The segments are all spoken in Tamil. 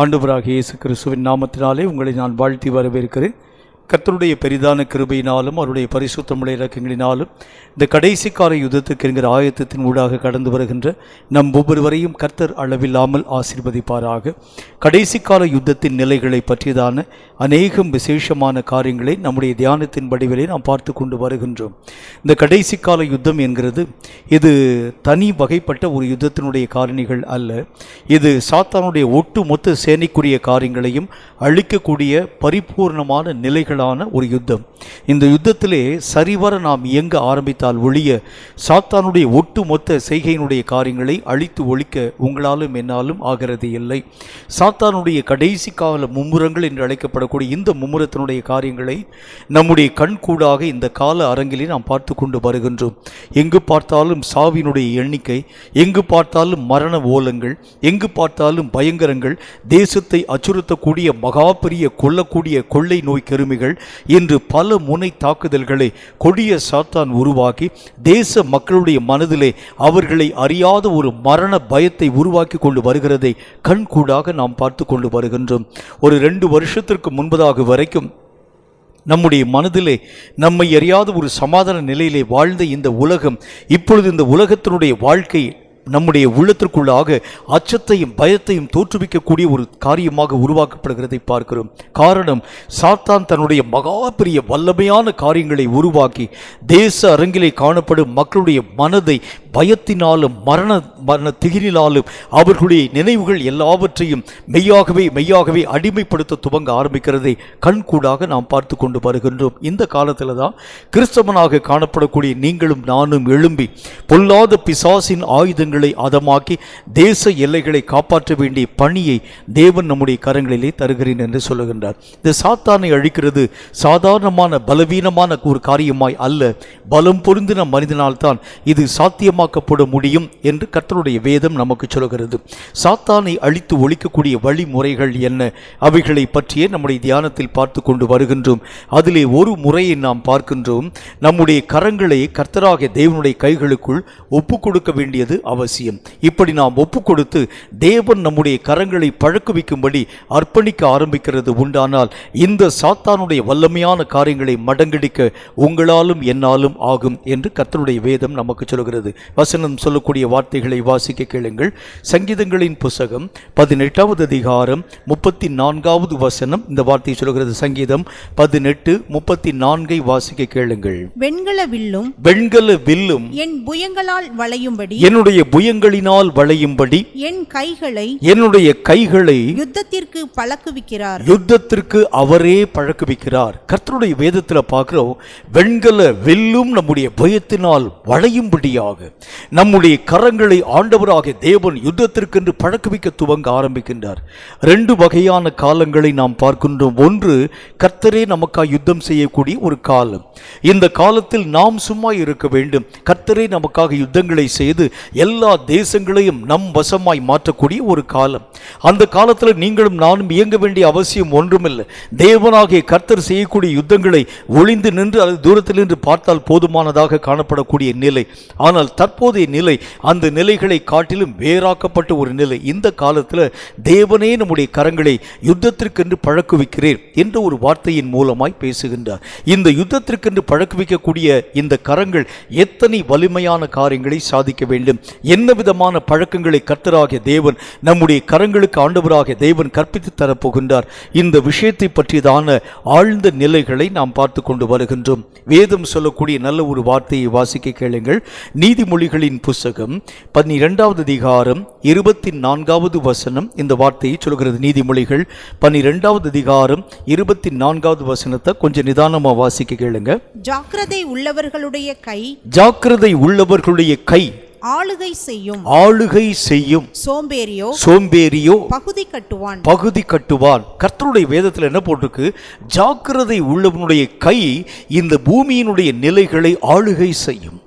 ஆண்டவராகிய இயேசு கிறிஸ்துவின் நாமத்தினாலே உங்களை நான் வாழ்த்தி வரவேற்கிறேன். கர்த்தருடைய பெரிதான கிருபையினாலும் அவருடைய பரிசுத்தமுடைய இரக்கங்களினாலும் இந்த கடைசி கால யுத்தத்துக்கு என்கிற ஆயத்தத்தின் ஊடாக கடந்து வருகின்ற நம் ஒவ்வொருவரையும் கர்த்தர் அளவில்லாமல் ஆசீர்வதிப்பாராக. கடைசி கால யுத்தத்தின் நிலைகளை பற்றியதான அநேகம் விசேஷமான காரியங்களை நம்முடைய தியானத்தின் வடிவிலே நாம் பார்த்து கொண்டு வருகின்றோம். இந்த கடைசி கால யுத்தம் என்கிறது இது தனி வகைப்பட்ட ஒரு யுத்தத்தினுடைய காரணிகள் அல்ல. இது சாத்தானுடைய ஒட்டுமொத்த சேனைக்குரிய காரியங்களையும் அழிக்கக்கூடிய பரிபூர்ணமான நிலைகளான ஒரு யுத்தம். இந்த யுத்தத்திலே சரிவர நாம் இயங்க ஆரம்பித்தால் ஒழிய சாத்தானுடைய ஒட்டுமொத்த செய்கையினுடைய காரியங்களை அழித்து ஒழிக்க உங்களாலும் என்னாலும் ஆகிறது இல்லை. சாத்தானுடைய கடைசி கால மும்முரங்கள் என்று அழைக்கப்படக்கூடிய இந்த மும்முரத்தினுடைய காரியங்களை நம்முடைய கண்கூடாக இந்த கால அரங்கிலே நாம் பார்த்து கொண்டு வருகின்றோம். எங்கு பார்த்தாலும் சாவினுடைய எண்ணிக்கை, எங்கு பார்த்தாலும் மரண ஓலங்கள், எங்கு பார்த்தாலும் பயங்கரங்கள், தேசத்தை அச்சுறுத்தக்கூடிய மகா பெரிய கொல்லக்கூடிய கொள்ளை நோய் கிருமிகள் என்று பல முனை தாக்குதல்களை கொடிய சாத்தான் உருவாக்கி தேச மக்களுடைய மனதிலே அவர்களை அறியாத ஒரு மரண பயத்தை உருவாக்கி கொண்டு வருகிறதை கண்கூடாக நாம் பார்த்து கொண்டு வருகின்றோம். ஒரு 2 வருஷத்திற்கு முன்பதாக வரைக்கும் நம்முடைய மனதிலே நம்மை அறியாத ஒரு சமாதான நிலையிலே வாழ்ந்த இந்த உலகம் இப்பொழுது இந்த உலகத்தினுடைய வாழ்க்கை நம்முடைய உள்ளத்திற்குள்ளாக அச்சத்தையும் பயத்தையும் தோற்றுவிக்கக்கூடிய ஒரு காரியமாக உருவாக்கப்படுகிறதை பார்க்கிறோம். காரணம், சாத்தான் தன்னுடைய மகா பெரிய வல்லமையான காரியங்களை உருவாக்கி தேச அரங்கிலே காணப்படும் மக்களுடைய மனதை பயத்தினாலும் மரண திகிரினாலும் அவர்களுடைய நினைவுகள் எல்லாவற்றையும் மெய்யாகவே அடிமைப்படுத்த துவங்க ஆரம்பிக்கிறதை கண்கூடாக நாம் பார்த்து கொண்டு வருகின்றோம். இந்த காலத்தில் தான் கிறிஸ்தவனாக காணப்படக்கூடிய நீங்களும் நானும் எழும்பி பொல்லாத பிசாசின் ஆயுதங்களை அதமாக்கி தேச எல்லைகளை காப்பாற்ற வேண்டிய பணியை தேவன் நம்முடைய கரங்களிலே தருகிறேன் என்று சொல்லுகின்றார். இந்த சாத்தானை அழிக்கிறது சாதாரணமான பலவீனமான ஒரு காரியமாய் அல்ல, பலம் பொருந்தின மனிதனால்தான் இது சாத்தியமாக முடியும் என்று கர்த்தருடைய வேதம் நமக்கு சொல்கிறது. சாத்தானை அழித்து ஒழிக்கக்கூடிய வழிமுறைகள் என்ன, அவைகளை பற்றியே நம்முடைய தியானத்தில் பார்த்து கொண்டு வருகின்றோம். அதிலே ஒரு முறையை நாம் பார்க்கின்றோம். நம்முடைய கரங்களை கர்த்தராகிய தேவனுடைய கைகளுக்குள் ஒப்பு கொடுக்க வேண்டியது அவசியம். இப்படி நாம் ஒப்பு கொடுத்து தேவன் நம்முடைய கரங்களை பழக்குவிக்கும்படி அர்ப்பணிக்க ஆரம்பிக்கிறது உண்டானால் இந்த சாத்தானுடைய வல்லமையான காரியங்களை மடங்கடிக்க உங்களாலும் என்னாலும் ஆகும் என்று கர்த்தருடைய வேதம் நமக்கு சொல்கிறது. வசனம் சொல்லக்கூடிய வார்த்தைகளை வாசிக்க கேளுங்கள். சங்கீதங்களின் புஸ்தகம் 18வது அதிகாரம் 34வது வசனம் இந்த வார்த்தையை சொல்கிறது. சங்கீதம் 18:34 வாசிக்க கேளுங்கள். வெண்கல வில்லும் என் புயங்களால் வளையும்படி, என்னுடைய புயங்களினால் வளையும்படி என்னுடைய கைகளை யுத்தத்திற்கு பழக்குவிக்கிறார். யுத்தத்திற்கு அவரே பழக்குவிக்கிறார். கர்த்தருடைய வேதத்தில் பார்க்கிறோம், வெண்கல வில்லும் நம்முடைய பயத்தினால் வளையும்படியாக நம்முடைய கரங்களை ஆண்டவராகிய தேவன் யுத்தத்திற்கென்று பழக்குவிக்க துவங்க ஆரம்பிக்கின்றார். 2 வகையான காலங்களை நாம் பார்க்கின்றோம். ஒன்று, கர்த்தரே நமக்காக யுத்தம் செய்யக்கூடிய ஒரு காலம். இந்த காலத்தில் நாம் சும்மா இருக்க வேண்டும். கர்த்தரே நமக்காக யுத்தங்களை செய்து எல்லா தேசங்களையும் நம் வசமாய் மாற்றக்கூடிய ஒரு காலம். அந்த காலத்தில் நீங்களும் நானும் இயங்க வேண்டிய அவசியம் ஒன்றுமில்லை. தேவனாகிய கர்த்தர் செய்யக்கூடிய யுத்தங்களை ஒளிந்து நின்று அல்லது தூரத்தில் நின்று பார்த்தால் போதுமானதாக காணப்படக்கூடிய நிலை. ஆனால் தற்போதைய நிலை அந்த நிலைகளை காட்டிலும் வேறாக்கப்பட்ட ஒரு நிலை. இந்த காலத்தில் தேவனே நம்முடைய கரங்களை யுத்தத்திற்கென்று பழக்குவிக்கிறேன் என்ற ஒரு வார்த்தையின் மூலமாய் பேசுகின்றார். இந்த யுத்தத்திற்கென்று பழக்குவிக்கக்கூடிய இந்த கரங்கள் எத்தனை வலிமையான காரியங்களை சாதிக்க வேண்டும், என்ன விதமான பழக்கங்களை கர்த்தராகிய தேவன் நம்முடைய கரங்களுக்கு ஆண்டவராகிய தேவன் கற்பித்து தரப்போகின்றார். இந்த விஷயத்தை பற்றியதான ஆழ்ந்த நிலைகளை நாம் பார்த்து கொண்டு வருகின்றோம். வேதம் சொல்லக்கூடிய நல்ல ஒரு வார்த்தையை வாசிக்க கேளுங்கள். நீதிமொழிகளின் புஸ்தகம் 12வது அதிகாரம் 24வது வசனம் இந்த வார்த்தையை சொல்கிறது. நீதிமொழிகள் 12வது அதிகாரம் 24வது வசனத்தை கொஞ்சம் நிதானமா வாசிக்க கேளுங்க. ஜாக்கிரதை உள்ளவர்களுடைய கை ஆளுகை செய்யும், சோம்பேறியோ பகுதி கட்டுவான். கர்த்தருடைய வேதத்தில் என்ன போட்டிருக்கு? ஜாக்கிரதை உள்ளவனுடைய கை இந்த பூமியினுடைய நிலைகளை ஆளுகை செய்யும்.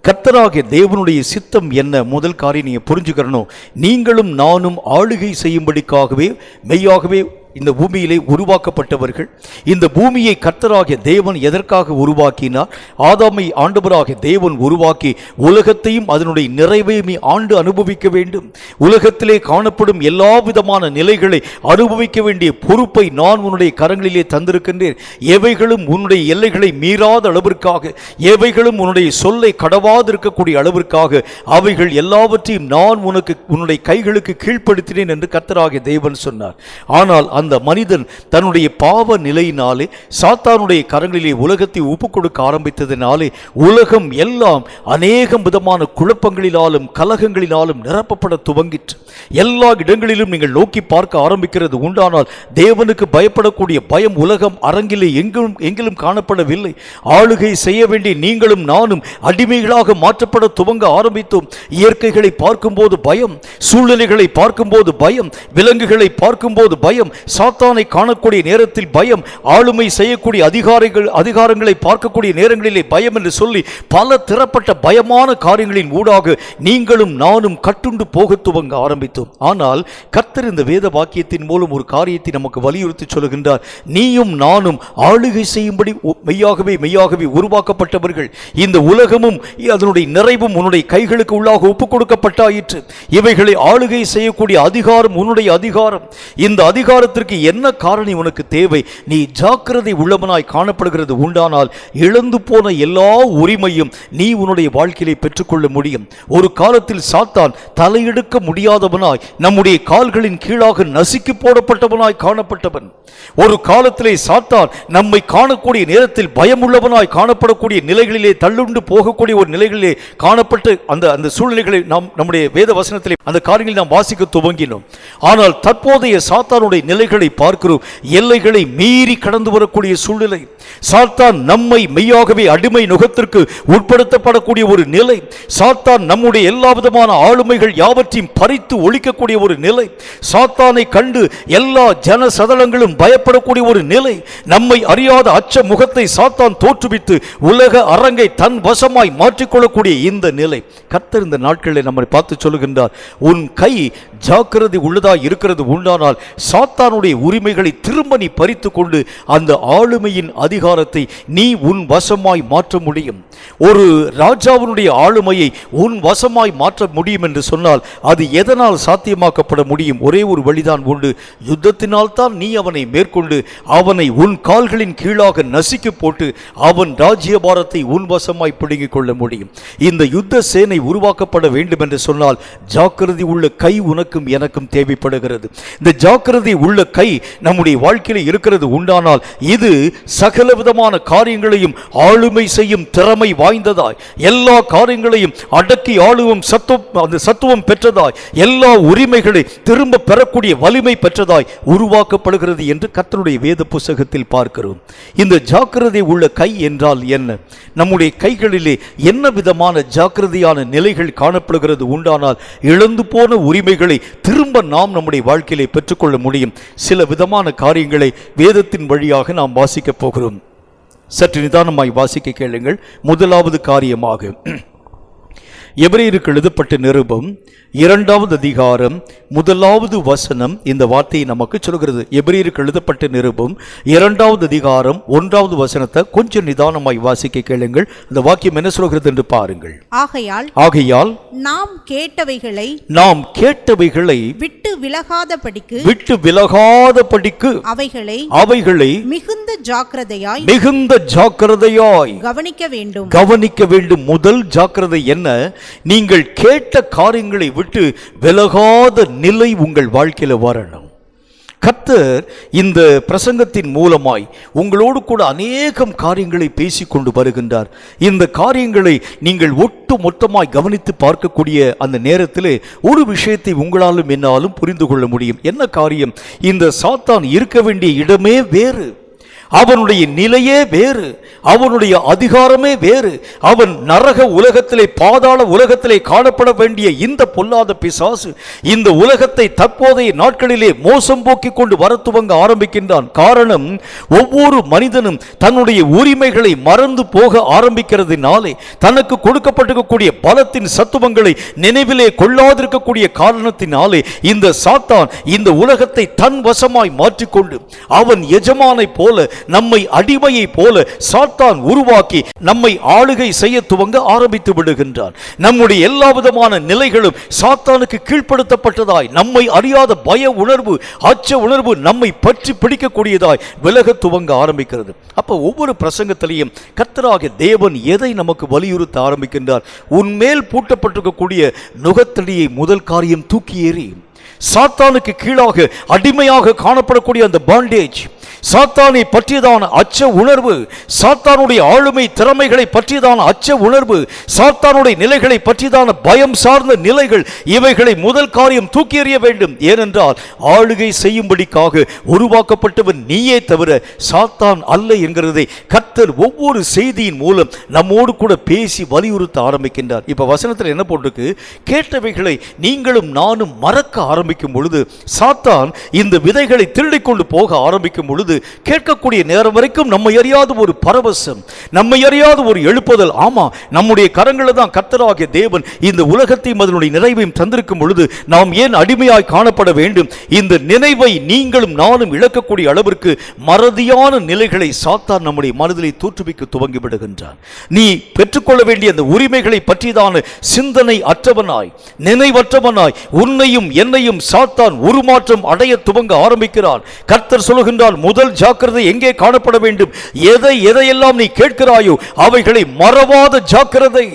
கர்த்தராகிய தேவனுடைய சித்தம் என்ன? முதல் காரியம் நீங்க புரிஞ்சுக்கிறணும். நீங்களும் நானும் ஆளுகை செய்யும்படிக்காகவே மெய்யாகவே இந்த பூமியிலே உருவாக்கப்பட்டவர்கள். இந்த பூமியை கர்த்தராகிய தேவன் எதற்காக உருவாக்கினார்? ஆதாமை ஆண்டவராகிய தேவன் உருவாக்கி உலகத்தையும் அதனுடைய நிறைவையும் ஆண்டு அனுபவிக்க வேண்டும். உலகத்திலே காணப்படும் எல்லா விதமான நிலைகளை அனுபவிக்க வேண்டிய பொறுப்பை நான் உன்னுடைய கரங்களிலே தந்திருக்கின்றேன். எவைகளும் உன்னுடைய எல்லைகளை மீறாத அளவிற்காக, எவைகளும் உன்னுடைய சொல்லை கடவாதிருக்கக்கூடிய அளவிற்காக அவைகள் எல்லாவற்றையும் நான் உனக்கு உன்னுடைய கைகளுக்கு கீழ்ப்படுத்தினேன் என்று கர்த்தராகிய தேவன் சொன்னார். ஆனால் அந்த மனிதன் தன்னுடைய பாவ நிலையினாலே சாத்தானுடைய கரங்களிலே உலகத்தை ஒப்புக் கொடுக்க ஆரம்பித்ததினாலே உலகம் எல்லாம் அநேகம் விதமான குழப்பங்களினாலும் கலகங்களினாலும் நிரப்பப்பட துவங்கிற்று. எல்லா இடங்களிலும் நீங்கள் நோக்கி பார்க்க ஆரம்பிக்கிறது உண்டானால் தேவனுக்கு பயப்படக்கூடிய பயம் உலகம் அரங்கிலே எங்கிலும் காணப்படவில்லை. ஆளுகை செய்ய வேண்டிய நீங்களும் நானும் அடிமைகளாக மாற்றப்பட துவங்க ஆரம்பித்தோம். இயற்கைகளை பார்க்கும்போது பயம், சூழ்நிலைகளை பார்க்கும்போது பயம், விலங்குகளை பார்க்கும்போது பயம், சாத்தானை காணக்கூடிய நேரத்தில் பயம், ஆளுமை செய்யக்கூடிய அதிகாரங்களை பார்க்கக்கூடிய நேரங்களிலே பயம் என்று சொல்லி பல திறப்பட்ட பயமான காரியங்களின் ஊடாக நீங்களும் நானும் கட்டுண்டு போக துவங்க ஆரம்பித்தோம். ஆனால் கர்த்தர் இந்த வேத வாக்கியத்தின் மூலம் ஒரு காரியத்தை நமக்கு வலியுறுத்தி சொல்லுகின்றார். நீயும் நானும் ஆளுகை செய்யும்படி மெய்யாகவே உருவாக்கப்பட்டவர்கள். இந்த உலகமும் அதனுடைய நிறைவும் உன்னுடைய கைகளுக்கு உள்ளாக ஒப்புக் கொடுக்கப்பட்டாயிற்று. இவைகளை ஆளுகை செய்யக்கூடிய அதிகாரம் உன்னுடைய அதிகாரம். இந்த அதிகாரத்திற்கு என்ன காரணம் உனக்கு தேவை? நீ ஜாக்கிரதை உள்ளவனாய் காணப்படுகிறது உண்டானால் இழந்து போன எல்லா உரிமையும் நீ உன்னுடைய வாழ்க்கையிலே பெற்றுக்கொள்ள முடியும். ஒரு காலத்தில் சாத்தான் தலையெடுக்க முடியாதவனாய் நம்முடைய கால்களின் கீழாக நசுக்கி போடப்பட்டவனாய் காணப்பட்டவன். ஒரு காலத்திலே சாத்தான் நம்மை காணக்கூடிய நேரத்தில் பயமுள்ளவனாய் காணப்படக்கூடிய நிலைகளிலே தள்ளுண்டு போகக்கூடிய ஒரு நிலைகளிலே காணப்பட்டு அந்த சூழ்நிலைகளை நாம் நம்முடைய வேத வசனத்திலே அந்த காரியங்களை நாம் வாசிக்க துவங்கினோம். ஆனால் தற்போதைய சாத்தானுடைய நிலைகளை பார்க்கிறோம். எல்லைகளை மீறி கடந்து வரக்கூடிய சூழ்நிலை. சாத்தான் நம்மை மெய்யாகவே அடிமை நுகத்திற்கு உட்படுத்தப்படக்கூடிய ஒரு நிலை. சாத்தான் நம்முடைய எல்லா விதமான ஆளுமைகள் யாவற்றையும் பறித்து ஒழிக்கக்கூடிய ஒரு நிலை. சாத்தானை கண்டு எல்லா ஜன சதலங்களும் பயப்படக்கூடிய ஒரு நிலை. நம்மை அறியாத அச்ச முகத்தை சாத்தான் தோற்றுவித்து உலக அரங்கை தன் வசமாய் மாற்றிக்கொள்ளக்கூடிய இந்த நிலை. கர்த்தர் இந்த நாட்களில் நம்மை பார்த்து சொல்லுகின்றார், உன் கை ஜாக்கிரதை உள்ளதாய் இருக்கிறது உண்டானால் சாத்தானுடைய உரிமைகளை திரும்ப நீ பறித்து கொண்டு அந்த ஆளுமையின் அதிகாரத்தை நீ உன் வசமாய் மாற்ற முடியும். ஒரு ராஜாவினுடைய ஆளுமையை உன் வசமாய் மாற்ற முடியும் என்று சொன்னால் அது எதனால் சாத்தியமாக்கப்பட முடியும்? ஒரே ஒரு வழிதான் உண்டு. யுத்தத்தினால் தான் நீ அவனை மேற்கொண்டு அவனை உன் கால்களின் கீழாக நசுக்கி போட்டு அவன் ராஜ்யபாரத்தை உன் வசமாய் பிடுங்கிக் கொள்ள முடியும். இந்த யுத்த சேனை உருவாக்கப்பட வேண்டும் என்று சொன்னால் ஜாக்கிரதை உள்ள கை உனக்கும் எனக்கும் தேவைப்படுகிறது. இந்த ஜாக்கிரதை உள்ள கை நம்முடைய வாழ்க்கையில் இருக்கிறது உண்டானால் இது சகல விதமான காரியங்களையும் ஆளுமை செய்யும் திறமை வாய்ந்ததாய், எல்லா காரியங்களையும் அடக்கி ஆளுவும் சத்துவம் பெற்றதாய், எல்லா உரிமைகளை திரும்ப பெறக்கூடிய வலிமை பெற்றதாய் உருவாக்கப்படுகிறது என்று கர்த்தருடைய வேத புத்தகத்தில் பார்க்கிறோம். இந்த ஜாக்கிரதை உள்ள கை என்றால் என்ன? நம்முடைய கைகளிலே என்ன விதமான ஜாக்கிரதையான நிலைகள் காணப்படுகிறது உண்டானால் இழந்து போன உரிமைகளை திரும்ப நாம் நம்முடைய வாழ்க்கையிலே பெற்றுக்கொள்ள முடியும். சில விதமான காரியங்களை வேதத்தின் வழியாக நாம் வாசிக்கப் போகிறோம். சற்று நிதானமாய் வாசிக்க கேளுங்கள். முதலாவது காரியமாக எபிரேயருக்கு எழுதப்பட்ட நிருபம் 2வது அதிகாரம் 1வது வசனம் இந்த வார்த்தையை நமக்கு சொல்கிறது. எபிரேயருக்கு எழுதப்பட்ட நிருபம் 2வது அதிகாரம் 1வது வசனத்தை கொஞ்சம் நிதானமாய் வாசிக்க கேளுங்கள். அந்த வாக்கியம் என்ன சொல்கிறது என்று பாருங்கள். ஆகையால் நாம் கேட்டவைகளை விட்டு விலகாதபடிக்கு அவைகளை மிகுந்த ஜாக்கிரதையாய் கவனிக்க வேண்டும். முதல் ஜாக்கிரதை என்ன? நீங்கள் கேட்ட காரியங்களை விட்டு விலகாத நிலை உங்கள் வாழ்க்கையில் வரணும். கர்த்தர் இந்த பிரசங்கத்தின் மூலமாய் உங்களோடு கூட அநேகம் காரியங்களை பேசிக்கொண்டு வருகின்றார். இந்த காரியங்களை நீங்கள் ஒட்டு மொத்தமாய் கவனித்து பார்க்கக்கூடிய அந்த நேரத்திலே ஒரு விஷயத்தை உங்களாலும் என்னாலும் புரிந்து கொள்ள முடியும். என்ன காரியம்? இந்த சாத்தான் இருக்க வேண்டிய இடமே வேறு. அவனுடைய நிலையே வேறு, அவனுடைய அதிகாரமே வேறு. அவன் நரக உலகத்திலே, பாதாள உலகத்திலே காணப்பட வேண்டிய இந்த பொல்லாத பிசாசு இந்த உலகத்தை தற்போதைய நாட்களிலே மோசம் போக்கிக் கொண்டு வர துவங்க ஆரம்பிக்கின்றான். காரணம், ஒவ்வொரு மனிதனும் தன்னுடைய உரிமைகளை மறந்து போக ஆரம்பிக்கிறதுனாலே, தனக்கு கொடுக்கப்பட்டிருக்கக்கூடிய பலத்தின் சத்துவங்களை நினைவிலே கொள்ளாதிருக்கக்கூடிய காரணத்தினாலே இந்த சாத்தான் இந்த உலகத்தை தன் வசமாய் மாற்றிக்கொண்டு அவன் எஜமானை போல, நம்மை அடிமையை போல சாத்தான் உருவாக்கி நம்மை ஆளுகை செய்ய துவங்க ஆரம்பித்து விடுகின்றான். நம்முடைய எல்லா விதமான நிலைகளும் சாத்தானுக்கு கீழ்ப்படுத்தப்பட்டதாய், நம்மை அறியாத பய உணர்வு, அச்ச உணர்வு நம்மை பற்றி பிடிக்கக்கூடியதாய் விலக துவங்க ஆரம்பிக்கிறது. அப்ப ஒவ்வொரு பிரசங்கத்திலையும் கர்த்தராகிய தேவன் எதை நமக்கு வலியுறுத்த ஆரம்பிக்கின்றார்? உன்மேல் பூட்டப்பட்டிருக்கக்கூடிய நுகத்தடியை முதல் காரியம் தூக்கி ஏறி, சாத்தானுக்கு கீழாக அடிமையாக காணப்படக்கூடிய அந்த பாண்டேஜ், சாத்தானை பற்றியதான அச்ச உணர்வு, சாத்தானுடைய ஆளுமை திறமைகளை பற்றியதான அச்ச உணர்வு, சாத்தானுடைய நிலைகளை பற்றியதான பயம் சார்ந்த நிலைகள், இவைகளை முதல் காரியம் தூக்கி எறிய வேண்டும். ஏனென்றால் ஆளுகை செய்யும்படிக்காக உருவாக்கப்பட்டவன் நீயே தவிர சாத்தான் அல்ல என்கிறதை கர்த்தர் ஒவ்வொரு செய்தியின் மூலம் நம்மோடு கூட பேசி வலியுறுத்த ஆரம்பிக்கின்றார். இப்ப வசனத்தில் என்ன போட்டிருக்கு? கேட்டவைகளை நீங்களும் நானும் மறக்க ஆரம்பிக்கும் பொழுது, சாத்தான் இந்த விதைகளை திருடிக் கொண்டு போக ஆரம்பிக்கும் பொழுது, கேட்கக்கூடிய நேரம் வரைக்கும் நம்மை அறியாத ஒரு பரவசம், நம்மை அறியாத ஒரு எழுப்புதல். ஆமா, நம்முடைய கரங்களில் தான் கர்த்தராகிய தேவன் இந்த உலகத்தையும் அதனுடைய நிறைவையும் தந்திருக்கும் பொழுது நாம் ஏன் அடிமையாய் காணப்பட வேண்டும்? இந்த நினைவை நீங்களும் நானும் இழக்கக்கூடிய அளவிற்கு மறதியான நிலைகளை சாத்தான் நம்முடைய மனதிலே தோற்றுவிக்க துவங்கி விடுகின்றான். நீ பெற்றுக்கொள்ள வேண்டிய அந்த உரிமைகளை பற்றியதான சிந்தனை அற்றவனாய், நினைவற்றவனாய் உன்னையும் என்னையும் சாத்தான் உருமாற்றம் அடைய துவங்க ஆரம்பிக்கிறான். கர்த்தர் சொல்லுகின்றார், முதல் ஜாக்கிரதை எங்கே காணப்பட வேண்டும்? எதையெல்லாம் நீ கேட்கிறாயோ அவைகளை மறவாத ஜாக்கிரதை.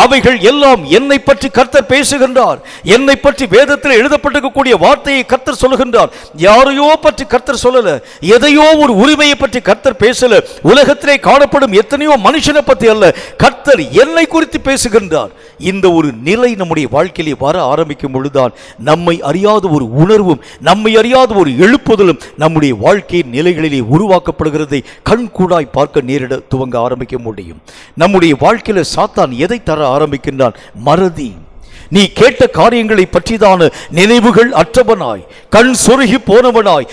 அவைகள் எல்லாம் என்னை பற்றி கர்த்தர் பேசுகின்றார். என்னை பற்றி வேதத்தில் எழுதப்பட்டிருக்கக்கூடிய வார்த்தையை கர்த்தர் சொல்லுகின்றார். யாரையோ பற்றி கர்த்தர் சொல்லல, எதையோ ஒரு உரிமையை பற்றி கர்த்தர் பேசல, உலகத்திலே காணப்படும் எத்தனையோ மனுஷனை பற்றி அல்ல, கர்த்தர் என்னை குறித்து பேசுகின்றார். இந்த ஒரு நிலை நம்முடைய வாழ்க்கையிலே வர ஆரம்பிக்கும் பொழுதுதான் நம்மை அறியாத ஒரு உணர்வும், நம்மை அறியாத ஒரு எழுப்புதலும் நம்முடைய வாழ்க்கையின் நிலைகளிலே உருவாக்கப்படுகிறதை கண்கூடாய் பார்க்க நேரிட துவங்க ஆரம்பிக்க முடியும். நம்முடைய வாழ்க்கையில சாத்தான் எதை தர ஆரம்பிக்கின்றான்? மறதி. நீ கேட்ட காரியங்களை பற்றிதான நினைவுகள் அற்றவனாய், கண் சொருகி போனவனாய்,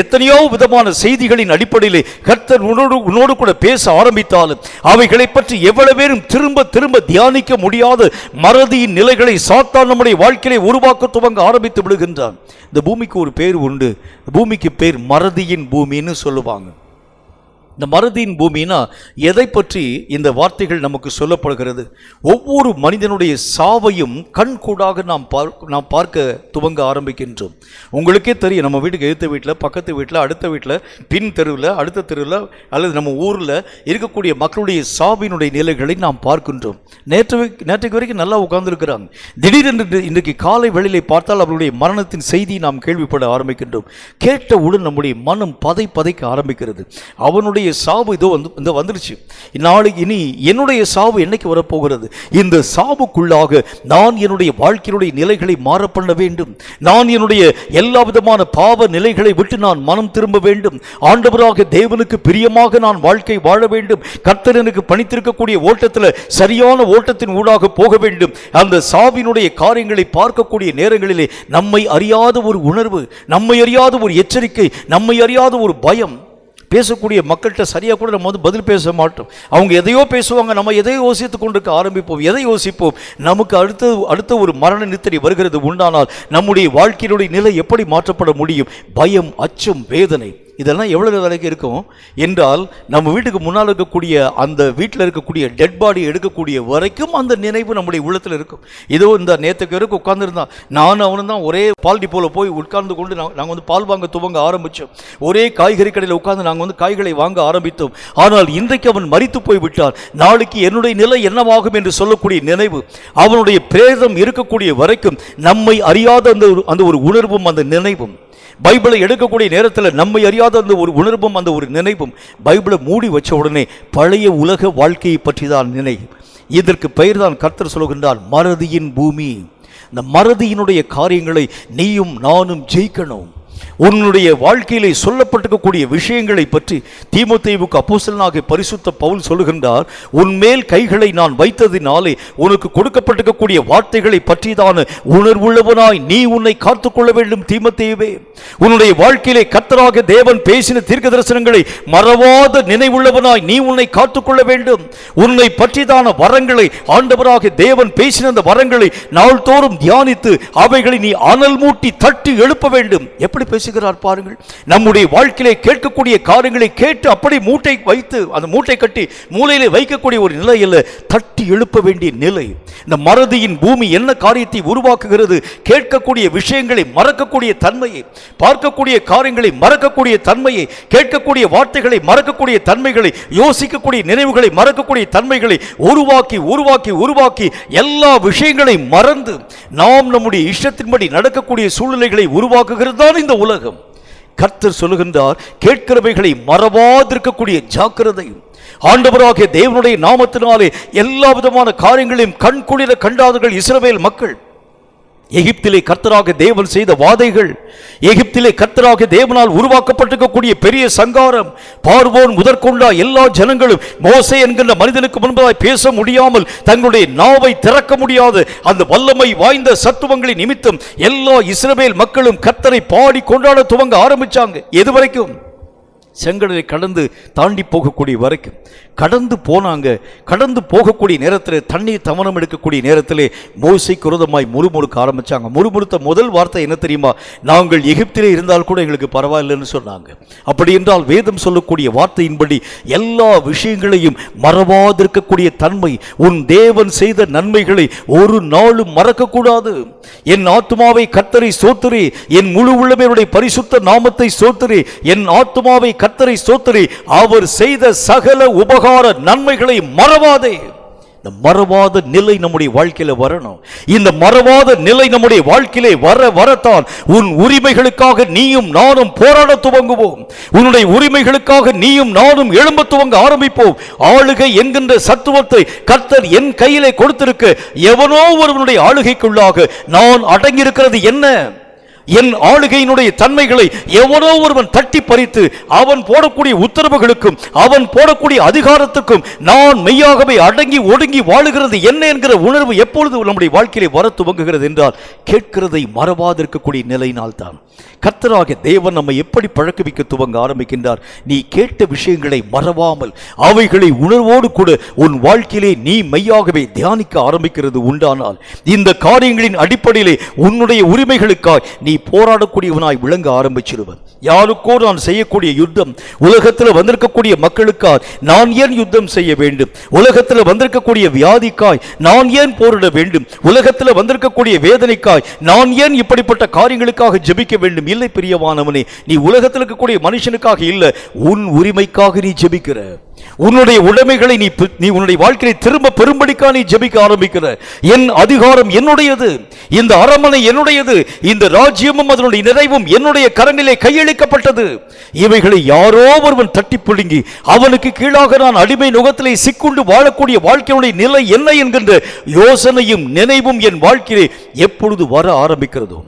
எத்தனையோ விதமான செய்திகளின் அடிப்படையிலே கர்த்தர் உன்னோடு கூட பேச ஆரம்பித்தாலும் அவைகளை பற்றி எவ்வளவு பேரும் திரும்ப திரும்ப தியானிக்க முடியாத மறதியின் நிலைகளை சாத்தான் நம்முடைய வாழ்க்கையிலே உருவாக்க துவங்க ஆரம்பித்து விடுகின்றான். இந்த பூமிக்கு ஒரு பேர் உண்டு. பூமிக்கு பேர் மறதியின் பூமின்னு சொல்லுவாங்க. இந்த மறதியின் பூமினா எதை பற்றி இந்த வார்த்தைகள் நமக்கு சொல்லப்படுகிறது? ஒவ்வொரு மனிதனுடைய சாவையும் கண்கூடாக நாம் பார்க்க துவங்க ஆரம்பிக்கின்றோம். உங்களுக்கே தெரியும், நம்ம வீட்டுக்கு எழுத்த வீட்டில், பக்கத்து வீட்டில், அடுத்த வீட்டில், பின் தெருவில், அடுத்த தெருவில் அல்லது நம்ம ஊரில் இருக்கக்கூடிய மக்களுடைய சாவினுடைய நிலைகளை நாம் பார்க்கின்றோம். நேற்றுக்கு வரைக்கும் நல்லா உட்கார்ந்துருக்கிறாங்க. திடீரென்று இன்றைக்கு காலை வேளையிலே பார்த்தால் அவருடைய மரணத்தின் செய்தி நாம் கேள்விப்பட ஆரம்பிக்கின்றோம். கேட்டவுடன் நம்முடைய மனம் பதைக்க ஆரம்பிக்கிறது. அவனுடைய சாவு இதோ வந்துருச்சு, நாளைக்கு இனி என்னுடைய சாவு என்னைக்கு வரப்போகிறது? இந்த சாவுக்குள்ளாக நான் என்னுடைய வாழ்க்கையினுடைய நிலைகளை மாற பண்ண வேண்டும். நான் என்னுடைய எல்லா விதமான பாவ நிலைகளை விட்டு நான் மனம் திரும்ப வேண்டும். ஆண்டவராக தேவனுக்கு பிரியமாக நான் வாழ்க்கை வாழ வேண்டும். கர்த்தர் எனக்கு பணித்திருக்கக்கூடிய ஓட்டத்தில் சரியான ஓட்டத்தின் ஊடாக போக வேண்டும். அந்த சாவினுடைய காரியங்களை பார்க்கக்கூடிய நேரங்களிலே நம்மை அறியாத ஒரு உணர்வு, நம்மை அறியாத ஒரு எச்சரிக்கை, நம்மை அறியாத ஒரு பயம். பேசக்கூடிய மக்கள்கிட்ட சரியாக கூட நம்ம பதில் பேச மாட்டோம். அவங்க எதையோ பேசுவாங்க, நம்ம எதையோ யோசித்து கொண்டிருக்க ஆரம்பிப்போம். எதை யோசிப்போம்? நமக்கு அடுத்த ஒரு மரண நித்திரை வருகிறது உண்டானால் நம்முடைய வாழ்க்கையினுடைய நிலை எப்படி மாற்றப்பட முடியும்? பயம், அச்சம், வேதனை, இதெல்லாம் எவ்வளவு வரைக்கும் இருக்கும் என்றால், நம்ம வீட்டுக்கு முன்னால் இருக்கக்கூடிய அந்த வீட்டில் இருக்கக்கூடிய டெட் பாடி எடுக்கக்கூடிய வரைக்கும் அந்த நினைவு நம்முடைய உள்ளத்தில் இருக்கும். இதோ இந்த நேற்றுக்கு வரைக்கும் உட்கார்ந்துருந்தான், நானும் அவனும் தான் ஒரே பால் டிப்போவில் போய் உட்கார்ந்து கொண்டு நாங்கள் பால் வாங்க துவங்க ஆரம்பித்தோம். ஒரே காய்கறி கடையில் உட்கார்ந்து நாங்கள் காய்களை வாங்க ஆரம்பித்தோம். ஆனால் இன்றைக்கு அவன் மரித்து போய் விட்டான். நாளைக்கு என்னுடைய நிலை என்னவாகும் என்று சொல்லக்கூடிய நினைவு, அவனுடைய பிரேதம் இருக்கக்கூடிய வரைக்கும் நம்மை அறியாத அந்த ஒரு உணர்வும் அந்த நினைவும், பைபிளை எடுக்கக்கூடிய நேரத்தில் நம்மை அறியாத அந்த ஒரு உணர்வும் அந்த ஒரு நினைவும், பைபிளை மூடி வச்ச உடனே பழைய உலக வாழ்க்கையை பற்றி தான் நினைவு. இதற்கு பெயர் தான் கர்த்தர் சொல்கின்றார் மறதியின் பூமி. இந்த மறதியினுடைய காரியங்களை நீயும் நானும் ஜெயிக்கணும். உன்னுடைய வாழ்க்கையிலே சொல்லப்பட்டிருக்கக்கூடிய விஷயங்களை பற்றி தீமோத்தேயுவுக்கு அப்போஸ்தலனாகிய பரிசுத்த பவுல் சொல்லுகின்றார். உன்மேல் கைகளை நான் வைத்ததினாலே உனக்கு கொடுக்கப்பட்டிருக்கக்கூடிய வார்த்தைகளை பற்றிதான உணர்வுள்ளவனாய் நீ உன்னை காத்துக்கொள்ள வேண்டும். தீமோத்தேயுவே, உன்னுடைய வாழ்க்கையிலே கர்த்தராகிய தேவன் பேசின தீர்க்க தரிசனங்களை மறவாத நினைவுள்ளவனாய் நீ உன்னை காத்துக்கொள்ள வேண்டும். உன்னை பற்றிதான வரங்களை, ஆண்டவராகிய தேவன் பேசின அந்த வரங்களை நாள்தோறும் தியானித்து அவைகளை நீ அனல் மூட்டி தட்டி எழுப்ப வேண்டும். எப்படி பேசுகிறார் பாருங்கள். நம்முடைய வாழ்க்கையிலே கேட்கக்கூடிய காரியங்களை கேட்டு அப்படி மூட்டை வைத்து அந்த மூட்டை கட்டி மூலையிலே வைக்கக்கூடிய ஒரு நிலை அல்ல, தட்டி எழுப்ப வேண்டிய நிலை. இந்த மறதியின் பூமி என்ன காரியத்தை உருவாக்குகிறது? கேட்கக்கூடிய விஷயங்களை மறக்கக்கூடிய தன்மையை, பார்க்கக்கூடிய காரியங்களை மறக்கக்கூடிய தன்மையை, கேட்கக்கூடிய வார்த்தைகளை மறக்கக்கூடிய தன்மைகளை, யோசிக்கக்கூடிய நினைவுகளை மறக்கக்கூடிய தன்மைகளை உருவாக்கி உருவாக்கி உருவாக்கி எல்லா விஷயங்களை மறந்து நாம் நம்முடைய இஷ்டத்தின்படி நடக்கக்கூடிய சூழ்நிலைகளை உருவாக்குகிறது தான் இந்த உலகம். கர்த்தர் சொல்லுகின்றார், கேட்கிறவைகளை மறவாதிருக்கக்கூடிய ஜாக்கிரதை. ஆண்டவராகிய தேவனுடைய நாமத்தினாலே எல்லா விதமான காரியங்களையும் கண்குளிர கண்டார்கள் இஸ்ரவேல் மக்கள். எகிப்திலே கர்த்தராகிய தேவன் செய்த வாதைகள், எகிப்திலே கர்த்தராகிய தேவனால் உருவாக்கப்பட்டிருக்கக்கூடிய பெரிய சங்காரம், பார்வோன் முதற்கொண்டா எல்லா ஜனங்களும் மோசே என்கின்ற மனிதனுக்கு முன்பதாய் பேச முடியாமல் தங்களுடைய நாவை திறக்க முடியாது அந்த வல்லமை வாய்ந்த சத்துவங்களின் நிமித்தம் எல்லா இஸ்ரவேல் மக்களும் கர்த்தரை பாடி கொண்டாட துவங்க ஆரம்பிச்சாங்க. எது வரைக்கும்? செங்கடலை கடந்து தாண்டி போகக்கூடிய வரைக்கும் கடந்து போனாங்க. கடந்து போகக்கூடிய நேரத்தில் தண்ணீர் தமனம் எடுக்கக்கூடிய நேரத்திலே மோசேக்கு விரோதமாய் முறுமுறுக்க ஆரம்பிச்சாங்க. முறுமுறுத்த முதல் வார்த்தை என்ன தெரியுமா? நாங்கள் எகிப்திலே இருந்தால் கூட எங்களுக்கு பரவாயில்லைன்னு சொன்னாங்க. அப்படி என்றால் வேதம் சொல்லக்கூடிய வார்த்தையின்படி எல்லா விஷயங்களையும் மறவாதிருக்கக்கூடிய தன்மை, உன் தேவன் செய்த நன்மைகளை ஒரு நாளும் மறக்கக்கூடாது. என் ஆத்துமாவை கர்த்தரை ஸ்தோத்திரி, என் முழு உள்ளமையுடைய பரிசுத்த நாமத்தை ஸ்தோத்திரி, என் ஆத்துமாவை கர்த்தரை ஸ்தோத்திரி, அவர் செய்த சகல உபகார நன்மைகளை மறவாதே. இந்த மறவாத நிலை நம்முடைய வாழ்க்கையில வரணும். இந்த மறவாத நிலை நம்முடைய வாழ்க்கையிலே வரத்தான் உன் உரிமைகளுக்காக நீயும் நானும் போராட துவங்குவோம். உன்னுடைய உரிமைகளுக்காக நீயும் நானும் எழும்ப துவங்க ஆரம்பிப்போம். ஆளுகை என்கின்ற சத்துவத்தை கர்த்தர் என் கையிலே கொடுத்திருக்க, எவனோ ஒருவனுடைய ஆளுகைக்குள்ளாக நான் அடங்கியிருக்கிறது என்ன? என் ஆளுகையினுடைய தன்மைகளை எவனோ ஒருவன் தட்டி பறித்து அவன் போடக்கூடிய உத்தரவுகளுக்கும் அவன் போடக்கூடிய அதிகாரத்துக்கும் நான் மெய்யாகவே அடங்கி ஒடுங்கி வாழுகிறது என்ன என்கிற உணர்வு எப்பொழுது நம்முடைய வாழ்க்கையிலே வர துவங்குகிறது என்றால் கேட்கிறதை மறவாதிருக்கக்கூடிய நிலையினால் தான். கர்த்தராகிய தேவன் நம்மை எப்படி பழக்குவிக்க துவங்க ஆரம்பிக்கின்றார்? நீ கேட்ட விஷயங்களை மறவாமல் அவைகளை உணர்வோடு கூட உன் வாழ்க்கையிலே நீ மெய்யாகவே தியானிக்க ஆரம்பிக்கிறது உண்டானால் இந்த காரியங்களின் அடிப்படையிலே உன்னுடைய உரிமைகளுக்காய் நீ போராடக்கூடியவனாய் விளங்க ஆரம்பிச்சிருவன். யாருக்கோ நான் செய்யக்கூடிய யுத்தம், உலகத்தில் வந்திருக்கக்கூடிய மக்களுக்காய் நான் ஏன் யுத்தம் செய்ய வேண்டும்? உலகத்தில் வந்திருக்கக்கூடிய வியாதிக்காய் நான் ஏன் போரிட வேண்டும்? உலகத்தில் வந்திருக்கக்கூடிய வேதனைக்காய் நான் ஏன் இப்படிப்பட்ட காரியங்களுக்காக ஜெபிக்க வேண்டும்? இல்லை பிரியமானவனே, நீ உலகத்தில் இருக்கக்கூடிய மனுஷனுக்காக இல்லை, உன் உரிமைக்காக நீ ஜெபிக்கிற. உன்னுடைய உடைமைகளை நீ உன்னுடைய வாழ்க்கையை திரும்ப பெரும்படிக்கா நீ ஜெபிக்க ஆரம்பிக்கிற. என் அதிகாரம் என்னுடையது, இந்த அரண்மனை என்னுடையது, இந்த ராஜ்யமும் அதனுடைய நிறைவும் என்னுடைய கரங்களிலே கையளிக்கப்பட்டது. இவைகளை யாரோ ஒருவன் தட்டி பிடுங்கி அவனுக்கு கீழாக நான் அடிமை நுகத்திலே சிக்குண்டு வாழக்கூடிய வாழ்க்கையுடைய நிலை என்ன என்கின்ற யோசனையும் நினைவும் என் வாழ்க்கையிலே எப்பொழுது வர ஆரம்பிக்கிறதோ,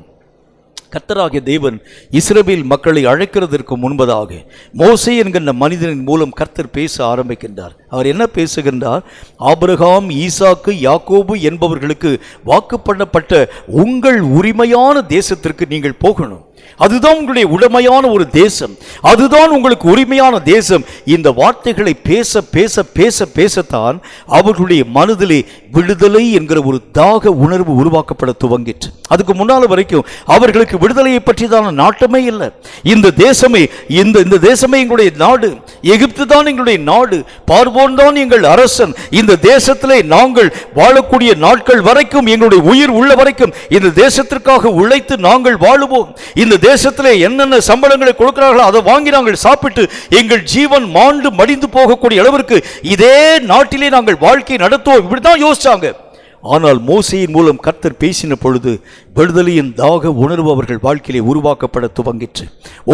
கர்த்தராகிய தேவன் இஸ்ரவேல் மக்களை அழைக்கிறதற்கு முன்பதாக மோசே என்கின்ற மனிதனின் மூலம் கர்த்தர் பேச ஆரம்பிக்கின்றார். அவர் என்ன பேசுகின்றார்? ஆபிரகாம், ஈசாக்கு, யாக்கோபு என்பவர்களுக்கு வாக்கு பண்ணப்பட்ட உங்கள் உரிமையான தேசத்திற்கு நீங்கள் போகணும். அதுதான் உங்களுடைய உடமையான ஒரு தேசம், அதுதான் உங்களுக்கு உரிமையான தேசம். இந்த வார்த்தைகளை பேச பேச பேச பேசத்தான் அவர்களுடைய மனதிலே விடுதலை என்கிற ஒரு தாக உணர்வு உருவாக்கப்பட துவங்கிற்று. அதுக்கு முன்னால வரைக்கும் அவர்களுக்கு விடுதலையை பற்றி தான் நாட்டமே இல்லை. இந்த தேசமே இந்த தேசமே எங்களுடைய நாடு, எகிப்து தான் எங்களுடைய நாடு, பார்வோன் தான் எங்கள் அரசன். இந்த தேசத்திலே நாங்கள் வாழக்கூடிய நாட்கள் வரைக்கும், எங்களுடைய உயிர் உள்ள வரைக்கும் இந்த தேசத்திற்காக உழைத்து நாங்கள் வாழுவோம். இந்த தேசத்திலே என்னென்ன சம்பளங்களை கொடுக்கிறார்களோ அதை வாங்கி நாங்கள் சாப்பிட்டு எங்கள் ஜீவன் மாண்டு மடிந்து போகக்கூடிய அளவிற்கு இதே நாட்டிலே நாங்கள் வாழ்க்கை நடத்துவோம். இப்படிதான் யோசிச்சாங்க. ஆனால் மோசேயின் மூலம் கர்த்தர் பேசின பொழுது விடுதலையின் தாக உணர்வு அவர்கள் வாழ்க்கையிலே உருவாக்கப்பட துவங்கிற்று.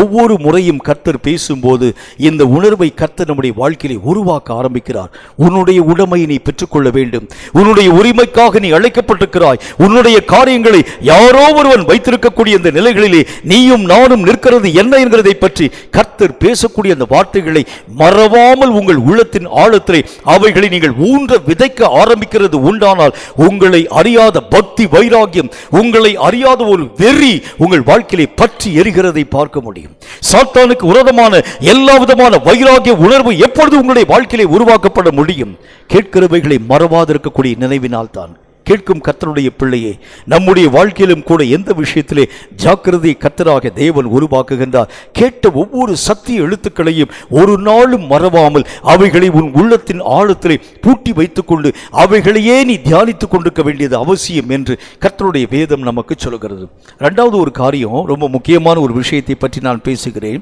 ஒவ்வொரு முறையும் கர்த்தர் பேசும்போது இந்த உணர்வை கர்த்தர் நம்முடைய வாழ்க்கையிலே உருவாக்க ஆரம்பிக்கிறார். உன்னுடைய உடைமையை நீ பெற்றுக்கொள்ள வேண்டும், உன்னுடைய உரிமைக்காக நீ அழைக்கப்பட்டிருக்கிறாய், உன்னுடைய காரியங்களை யாரோ ஒருவன் வைத்திருக்கக்கூடிய இந்த நிலைகளிலே நீயும் நானும் நிற்கிறது என்ன என்கிறதை பற்றி கர்த்தர் பேசக்கூடிய அந்த வார்த்தைகளை மறவாமல் உங்கள் உள்ளத்தின் ஆழத்திலே அவைகளை நீங்கள் ஊன்ற விதைக்க ஆரம்பிக்கிறது உண்டானால் உங்களை அறியாத பக்தி வைராகியம், உங்களை அறியாத ஒரு வெறி உங்கள் வாழ்க்கையிலே பற்றி எரிகிறதை பார்க்க முடியும். சாத்தானுக்கு விரோதமான எல்லா விதமான வைராகிய உணர்வு எப்பொழுது உங்களுடைய வாழ்க்கையிலே உருவாக்கப்பட முடியும்? கேட்கிறவைகளை மறவாதிருக்கக்கூடிய நினைவினால் தான். கேட்கும் கர்த்தருடைய பிள்ளையே, நம்முடைய வாழ்க்கையிலும் கூட எந்த விஷயத்திலே ஜாக்கிரதை கர்த்தராக தேவன் உருவாக்குகின்றார். கேட்ட ஒவ்வொரு சத்திய எழுத்துக்களையும் ஒரு நாளும் மறவாமல் அவைகளை உன் உள்ளத்தின் ஆழத்திலே பூட்டி வைத்துக்கொண்டு அவைகளையே நீ தியானித்துக் கொண்டிருக்க வேண்டியது அவசியம் என்று கர்த்தருடைய வேதம் நமக்கு சொல்கிறது. இரண்டாவது ஒரு காரியம், ரொம்ப முக்கியமான ஒரு விஷயத்தை பற்றி நான் பேசுகிறேன்.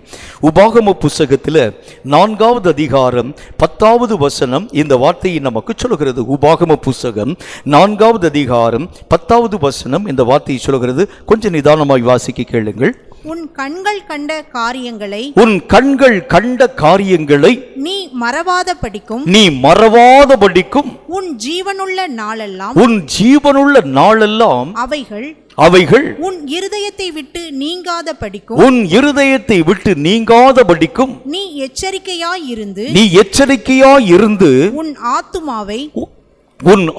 உபாகம புஸ்தகத்தில் 4வது அதிகாரம் 10வது வசனம் இந்த வார்த்தையை நமக்கு சொல்கிறது. உபாகம புஸ்தகம் 4வது அதிகாரம் 10வது வசனம் இந்த வார்த்தையை சொல்கிறது. கொஞ்சம் நிதானமாய் வாசிக்க கேளுங்கள். உன் கண்கள் கண்ட காரியங்களை, உன் கண்கள் கண்ட காரியங்களை நீ மறவாதபடிக்கும், நீ மறவாதபடிக்கும் உன் ஜீவனுள்ள நாளெல்லாம், உன் ஜீவனுள்ள நாளெல்லாம் அவைகள் உன் இருதயத்தை விட்டு நீங்காதபடிக்கும், உன் இருதயத்தை விட்டு நீங்காதபடிக்கும் நீ எச்சரிக்கையாயிருந்து, உன்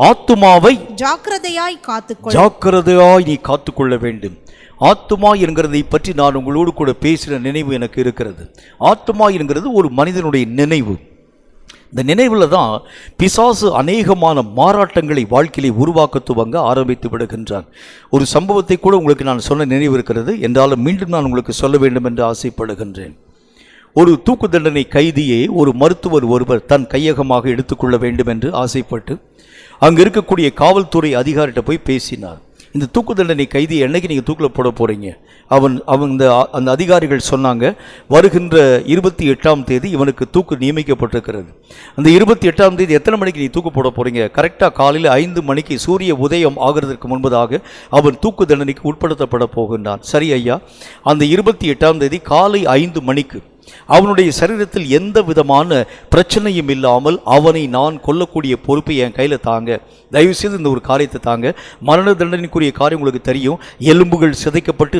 ஆத்துமாவை ஜாக்கிரதையாய் நீ காத்துக்கொள்ள வேண்டும். ஆத்துமா என்கிறதை பற்றி நான் உங்களோடு கூட பேசின நினைவு எனக்கு இருக்கிறது. ஆத்துமா என்கிறது ஒரு மனிதனுடைய நினைவு. இந்த நினைவில் தான் பிசாசு அநேகமான மாறாட்டங்களை வாழ்க்கையிலே உருவாக்க துவங்க ஆரம்பித்து விடுகின்றான். ஒரு சம்பவத்தை கூட உங்களுக்கு நான் சொன்ன நினைவு இருக்கிறது, என்றாலும் மீண்டும் நான் உங்களுக்கு சொல்ல வேண்டும் என்று ஆசைப்படுகின்றேன். ஒரு தூக்கு தண்டனை கைதியை ஒரு மருத்துவர் ஒருவர் தன் கையகமாக எடுத்துக்கொள்ள வேண்டும் என்று ஆசைப்பட்டு அங்கே இருக்கக்கூடிய காவல்துறை அதிகாரிகிட்ட போய் பேசினார். இந்த தூக்கு தண்டனை கைதி என்னைக்கு நீங்கள் தூக்கில் போட போகிறீங்க? அந்த அதிகாரிகள் சொன்னாங்க, வருகின்ற 28ஆம் தேதி இவனுக்கு தூக்கு நியமிக்கப்பட்டிருக்கிறது. அந்த 28ஆம் தேதி எத்தனை மணிக்கு நீ தூக்கு போட போகிறீங்க? கரெக்டாக காலையில் 5 மணிக்கு சூரிய உதயம் ஆகிறதுக்கு முன்பதாக அவன் தூக்கு தண்டனைக்கு உட்படுத்தப்பட போகின்றான். சரி ஐயா, அந்த 28ஆம் தேதி காலை 5 மணிக்கு அவனுடைய சரீரத்தில் எந்த விதமான பிரச்சனையும் இல்லாமல் அவனை நான் கொல்லக்கூடிய பொறுப்பை என் கையில் தாங்க, தயவுசெய்து இந்த ஒரு காரியத்தை தாங்க. மரண தண்டனைக்குரிய காரியம் உங்களுக்கு தெரியும். எலும்புகள் சிதைக்கப்பட்டு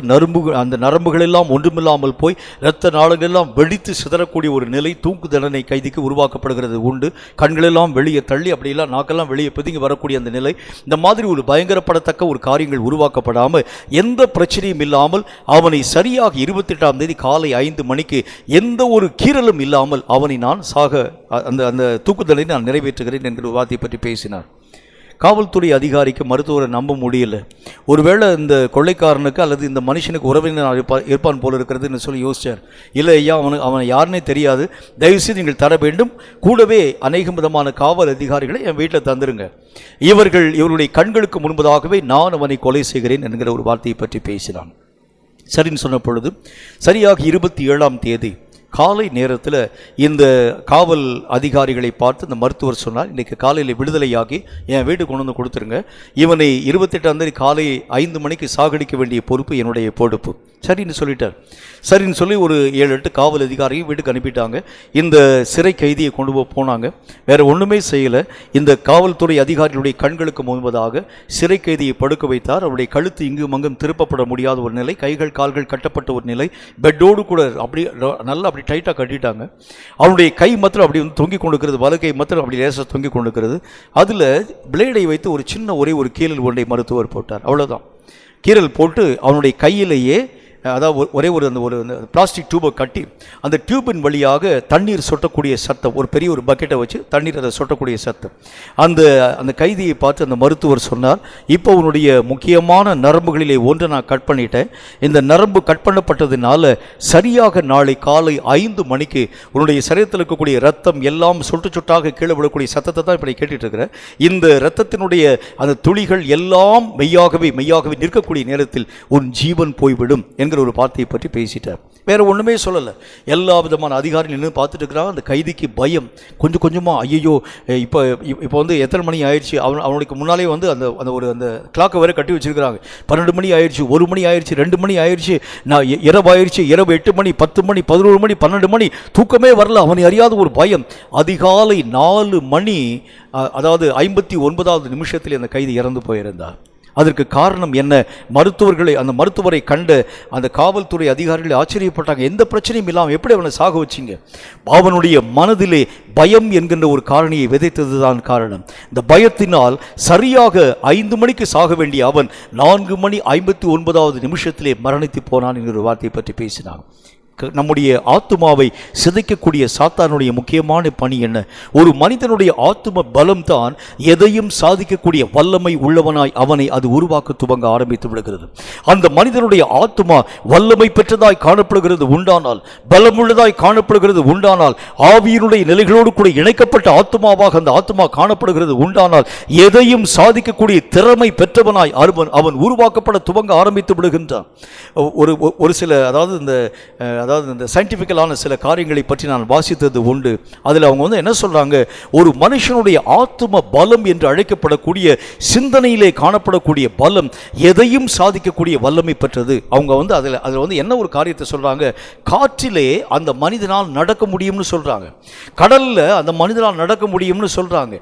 அந்த நரம்புகள் எல்லாம் ஒன்றுமில்லாமல் போய் இரத்த நாளங்கள் எல்லாம் வெடித்து சிதறக்கூடிய ஒரு நிலை தூக்கு தண்டனை கைதிக்கு உருவாக்கப்படுகிறது உண்டு. கண்களெல்லாம் வெளியே தள்ளி அப்படியெல்லாம் நாக்கெல்லாம் வெளியே பிதுங்கி வரக்கூடிய அந்த நிலை, இந்த மாதிரி ஒரு பயங்கரப்படத்தக்க ஒரு காரியங்கள் உருவாக்கப்படாமல் எந்த பிரச்சனையும் இல்லாமல் அவனை சரியாக 28ஆம் தேதி காலை 5 மணிக்கு எந்த ஒரு கீறலும் இல்லாமல் அவனை நான் அந்த தூக்கு தண்டனை நான் நிறைவேற்றுகிறேன் என்கிற வார்த்தையை பற்றி பேசினார். காவல்துறை அதிகாரிக்கு மருத்துவரை நம்ப முடியல. ஒருவேளை இந்த கொள்ளைக்காரனுக்கு அல்லது இந்த மனுஷனுக்கு உறவினர் இருப்பான் போல இருக்கிறதுன்னு சொல்லி யோசிச்சார். இல்லை ஐயா, அவனை யாருன்னே தெரியாது, தயவுசெய்து நீங்கள் தர வேண்டும், கூடவே அநேக விதமான காவல் அதிகாரிகளை என் வீட்டில் தந்துருங்க, இவருடைய கண்களுக்கு முன்பதாகவே நான் அவனை கொலை செய்கிறேன் என்கிற ஒரு வார்த்தையை பற்றி பேசினான். சரின்னு சொன்ன பொழுது சரியாக 27ஆம் தேதி காலை நேரத்தில் இந்த காவல் அதிகாரிகளை பார்த்து இந்த மருத்துவர் சொன்னார், இன்றைக்கு காலையில் விடுதலையாகி என் வீடு கொண்டு வந்து கொடுத்துருங்க, இவனை 28ஆம் தேதி காலை 5 மணிக்கு சாகடிக்க வேண்டிய பொறுப்பு என்னுடைய பொறுப்பு. சரின்னு சொல்லிட்டார். சரின்னு சொல்லி ஒரு 7-8 காவல் அதிகாரியும் வீட்டுக்கு அனுப்பிட்டாங்க. இந்த சிறை கைதியை கொண்டு போனாங்க. வேற ஒன்றுமே செய்யலை. இந்த காவல்துறை அதிகாரிகளுடைய கண்களுக்கு முன்பதாக சிறை கைதியை படுக்க வைத்தார். அவருடைய கழுத்து இங்கும் அங்கும் திருப்பப்பட முடியாத ஒரு நிலை, கைகள் கால்கள் கட்டப்பட்ட ஒரு நிலை, பெட்டோடு கூட அப்படி நல்லா அப்படி டைட்டாக கட்டிட்டாங்க. அவனுடைய கை மாத்திரம் அப்படி வந்து தொங்கி கொண்டிருக்கிறது, வலகை மாத்திரம் அப்படி லேசாக தொங்கி கொண்டிருக்கிறது. அதில் பிளேடை வைத்து ஒரு சின்ன ஒரே ஒரு கீரல் ஒன்றை மருத்துவர் போட்டார். அவ்வளோதான். கீரல் போட்டு அவனுடைய கையிலேயே, அதாவது ஒரே ஒரு பிளாஸ்டிக் டியூபை கட்டி அந்த டியூபின் வழியாக தண்ணீர் சொட்டக்கூடிய சத்தம், ஒரு பெரிய ஒரு பக்கெட்டை வச்சு தண்ணீர் அதை சொட்டக்கூடிய சத்தம். அந்த கைதியை பார்த்து அந்த மருத்துவர் சொன்னார், இப்போ உன்னுடைய முக்கியமான நரம்புகளிலே ஒன்றை நான் கட் பண்ணிட்டேன். இந்த நரம்பு கட் பண்ணப்பட்டதுனால சரியாக நாளை காலை 5 மணிக்கு உன்னுடைய சரீரத்தில் இருக்கக்கூடிய ரத்தம் எல்லாம் சொட்டு சொட்டாக கீழே விடக்கூடிய சத்தத்தை தான் இப்படி கேட்டுட்டு இருக்கிறேன். இந்த ரத்தத்தினுடைய அந்த துளிகள் எல்லாம் மெய்யாகவே நிற்கக்கூடிய நேரத்தில் உன் ஜீவன் போய்விடும் என்கிற ஒரு வார்த்தையை பற்றி பேசிட்டார். வேற ஒன்றுமே சொல்லலை. எல்லா விதமான அதிகாரிகள் நின்று பார்த்துட்டு இருக்கிறாங்க. அந்த கைதிக்கு பயம். கொஞ்சம் கொஞ்சமாக ஐயோ இப்போ வந்து எத்தனை மணி ஆயிடுச்சு, அவனுக்கு முன்னாலே வந்து அந்த கிளாக்கை வேற கட்டி வச்சிருக்கிறாங்க. 12 மணி ஆயிடுச்சு, 1 மணி ஆயிடுச்சு, 2 மணி ஆயிடுச்சு, இரவு ஆயிடுச்சு, இரவு 8 மணி, 10 மணி, 11 மணி, 12 மணி, தூக்கமே வரல. அவனை அறியாத ஒரு பயம். அதிகாலை 4 மணி, அதாவது 59வது நிமிஷத்தில் அந்த கைதி இறந்து போயிருந்தார். அதற்கு காரணம் என்ன? அந்த மருத்துவரை கண்டு அந்த காவல்துறை அதிகாரிகள் ஆச்சரியப்பட்டாங்க. எந்த பிரச்சனையும் இல்லாமல் எப்படி அவனை சாக வச்சிங்க? அவனுடைய மனதிலே பயம் என்கின்ற ஒரு காரணியை விதைத்ததுதான் காரணம். இந்த பயத்தினால் சரியாக 5 மணிக்கு சாக வேண்டிய அவன் 4 மணி 59வது நிமிஷத்திலே மரணித்து போனான் என்கிற ஒரு வார்த்தையை பற்றி பேசினான். நம்முடைய ஆத்துமாவை சிதைக்கக்கூடிய சாத்தானுடைய முக்கியமான பணி என்ன? ஒரு மனிதனுடைய ஆத்தும பலம் தான் எதையும் சாதிக்கக்கூடிய வல்லமை உள்ளவனாய் அவனை அது உருவாக்க துவங்க ஆரம்பித்து விடுகிறது. அந்த மனிதனுடைய ஆத்துமா வல்லமை பெற்றதாய் காணப்படுகிறது உண்டானால், பலமுள்ளதாய் காணப்படுகிறது உண்டானால், ஆவியினுடைய நிலைகளோடு கூட இணைக்கப்பட்ட ஆத்துமாவாக அந்த ஆத்துமா காணப்படுகிறது உண்டானால், எதையும் சாதிக்கக்கூடிய திறமை பெற்றவனாய் அவன் உருவாக்கப்பட துவங்க ஆரம்பித்து விடுகின்றான். ஒரு சில அதாவது இந்த சயின்டிஃபிக்கலான சில காரியங்களை பற்றி நான் வாசித்தது உண்டு. அதில் அவங்க வந்து என்ன சொல்றாங்க, ஒரு மனுஷனுடைய ஆத்தும பலம் என்று அழைக்கப்படக்கூடிய சிந்தனையிலே காணப்படக்கூடிய பலம் எதையும் சாதிக்கக்கூடிய வல்லமை பெற்றது. அவங்க வந்து அதில் வந்து என்ன ஒரு காரியத்தை சொல்றாங்க, காற்றிலே அந்த மனிதனால் நடக்க முடியும்னு சொல்றாங்க, கடல்ல அந்த மனிதனால் நடக்க முடியும்னு சொல்றாங்க,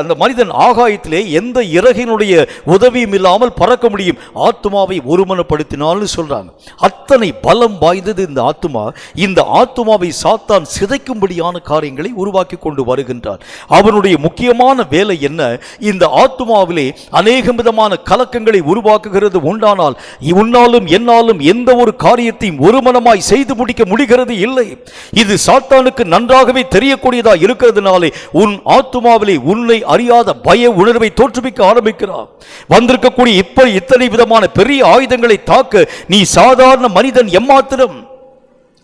அந்த மனிதன் ஆகாயத்திலே எந்த இறகினுடைய உதவியும் இல்லாமல் பறக்க முடியும், ஆத்துமாவை ஒருமனப்படுத்தினால்னு சொல்றாங்க. அத்தனை பலம் வாய்ந்தது இந்த ஆத்துமா. இந்த ஆத்துமாவை சாத்தான் சிதைக்கும்படியான காரியங்களை உருவாக்கி கொண்டு வருகின்றான். அவனுடைய முக்கியமான வேலை என்ன? இந்த ஆத்துமாவிலே அநேக விதமான கலக்கங்களை உருவாக்குகிறது உண்டானால், உன்னாலும் என்னாலும் எந்த ஒரு காரியத்தையும் ஒருமனமாய் செய்து முடிக்க முடிகிறது இல்லை. இது சாத்தானுக்கு நன்றாகவே தெரியக்கூடியதா இருக்கிறதுனாலே உன் ஆத்துமாவிலே உன்னை அறியாத பய உணர்வை தோற்றுவிக்க ஆரம்பிக்கிறார். வந்திருக்கக்கூடிய இத்தனை விதமான பெரிய ஆயுதங்களை தாக்க நீ சாதாரண மனிதன் எம்மாத்திரம்?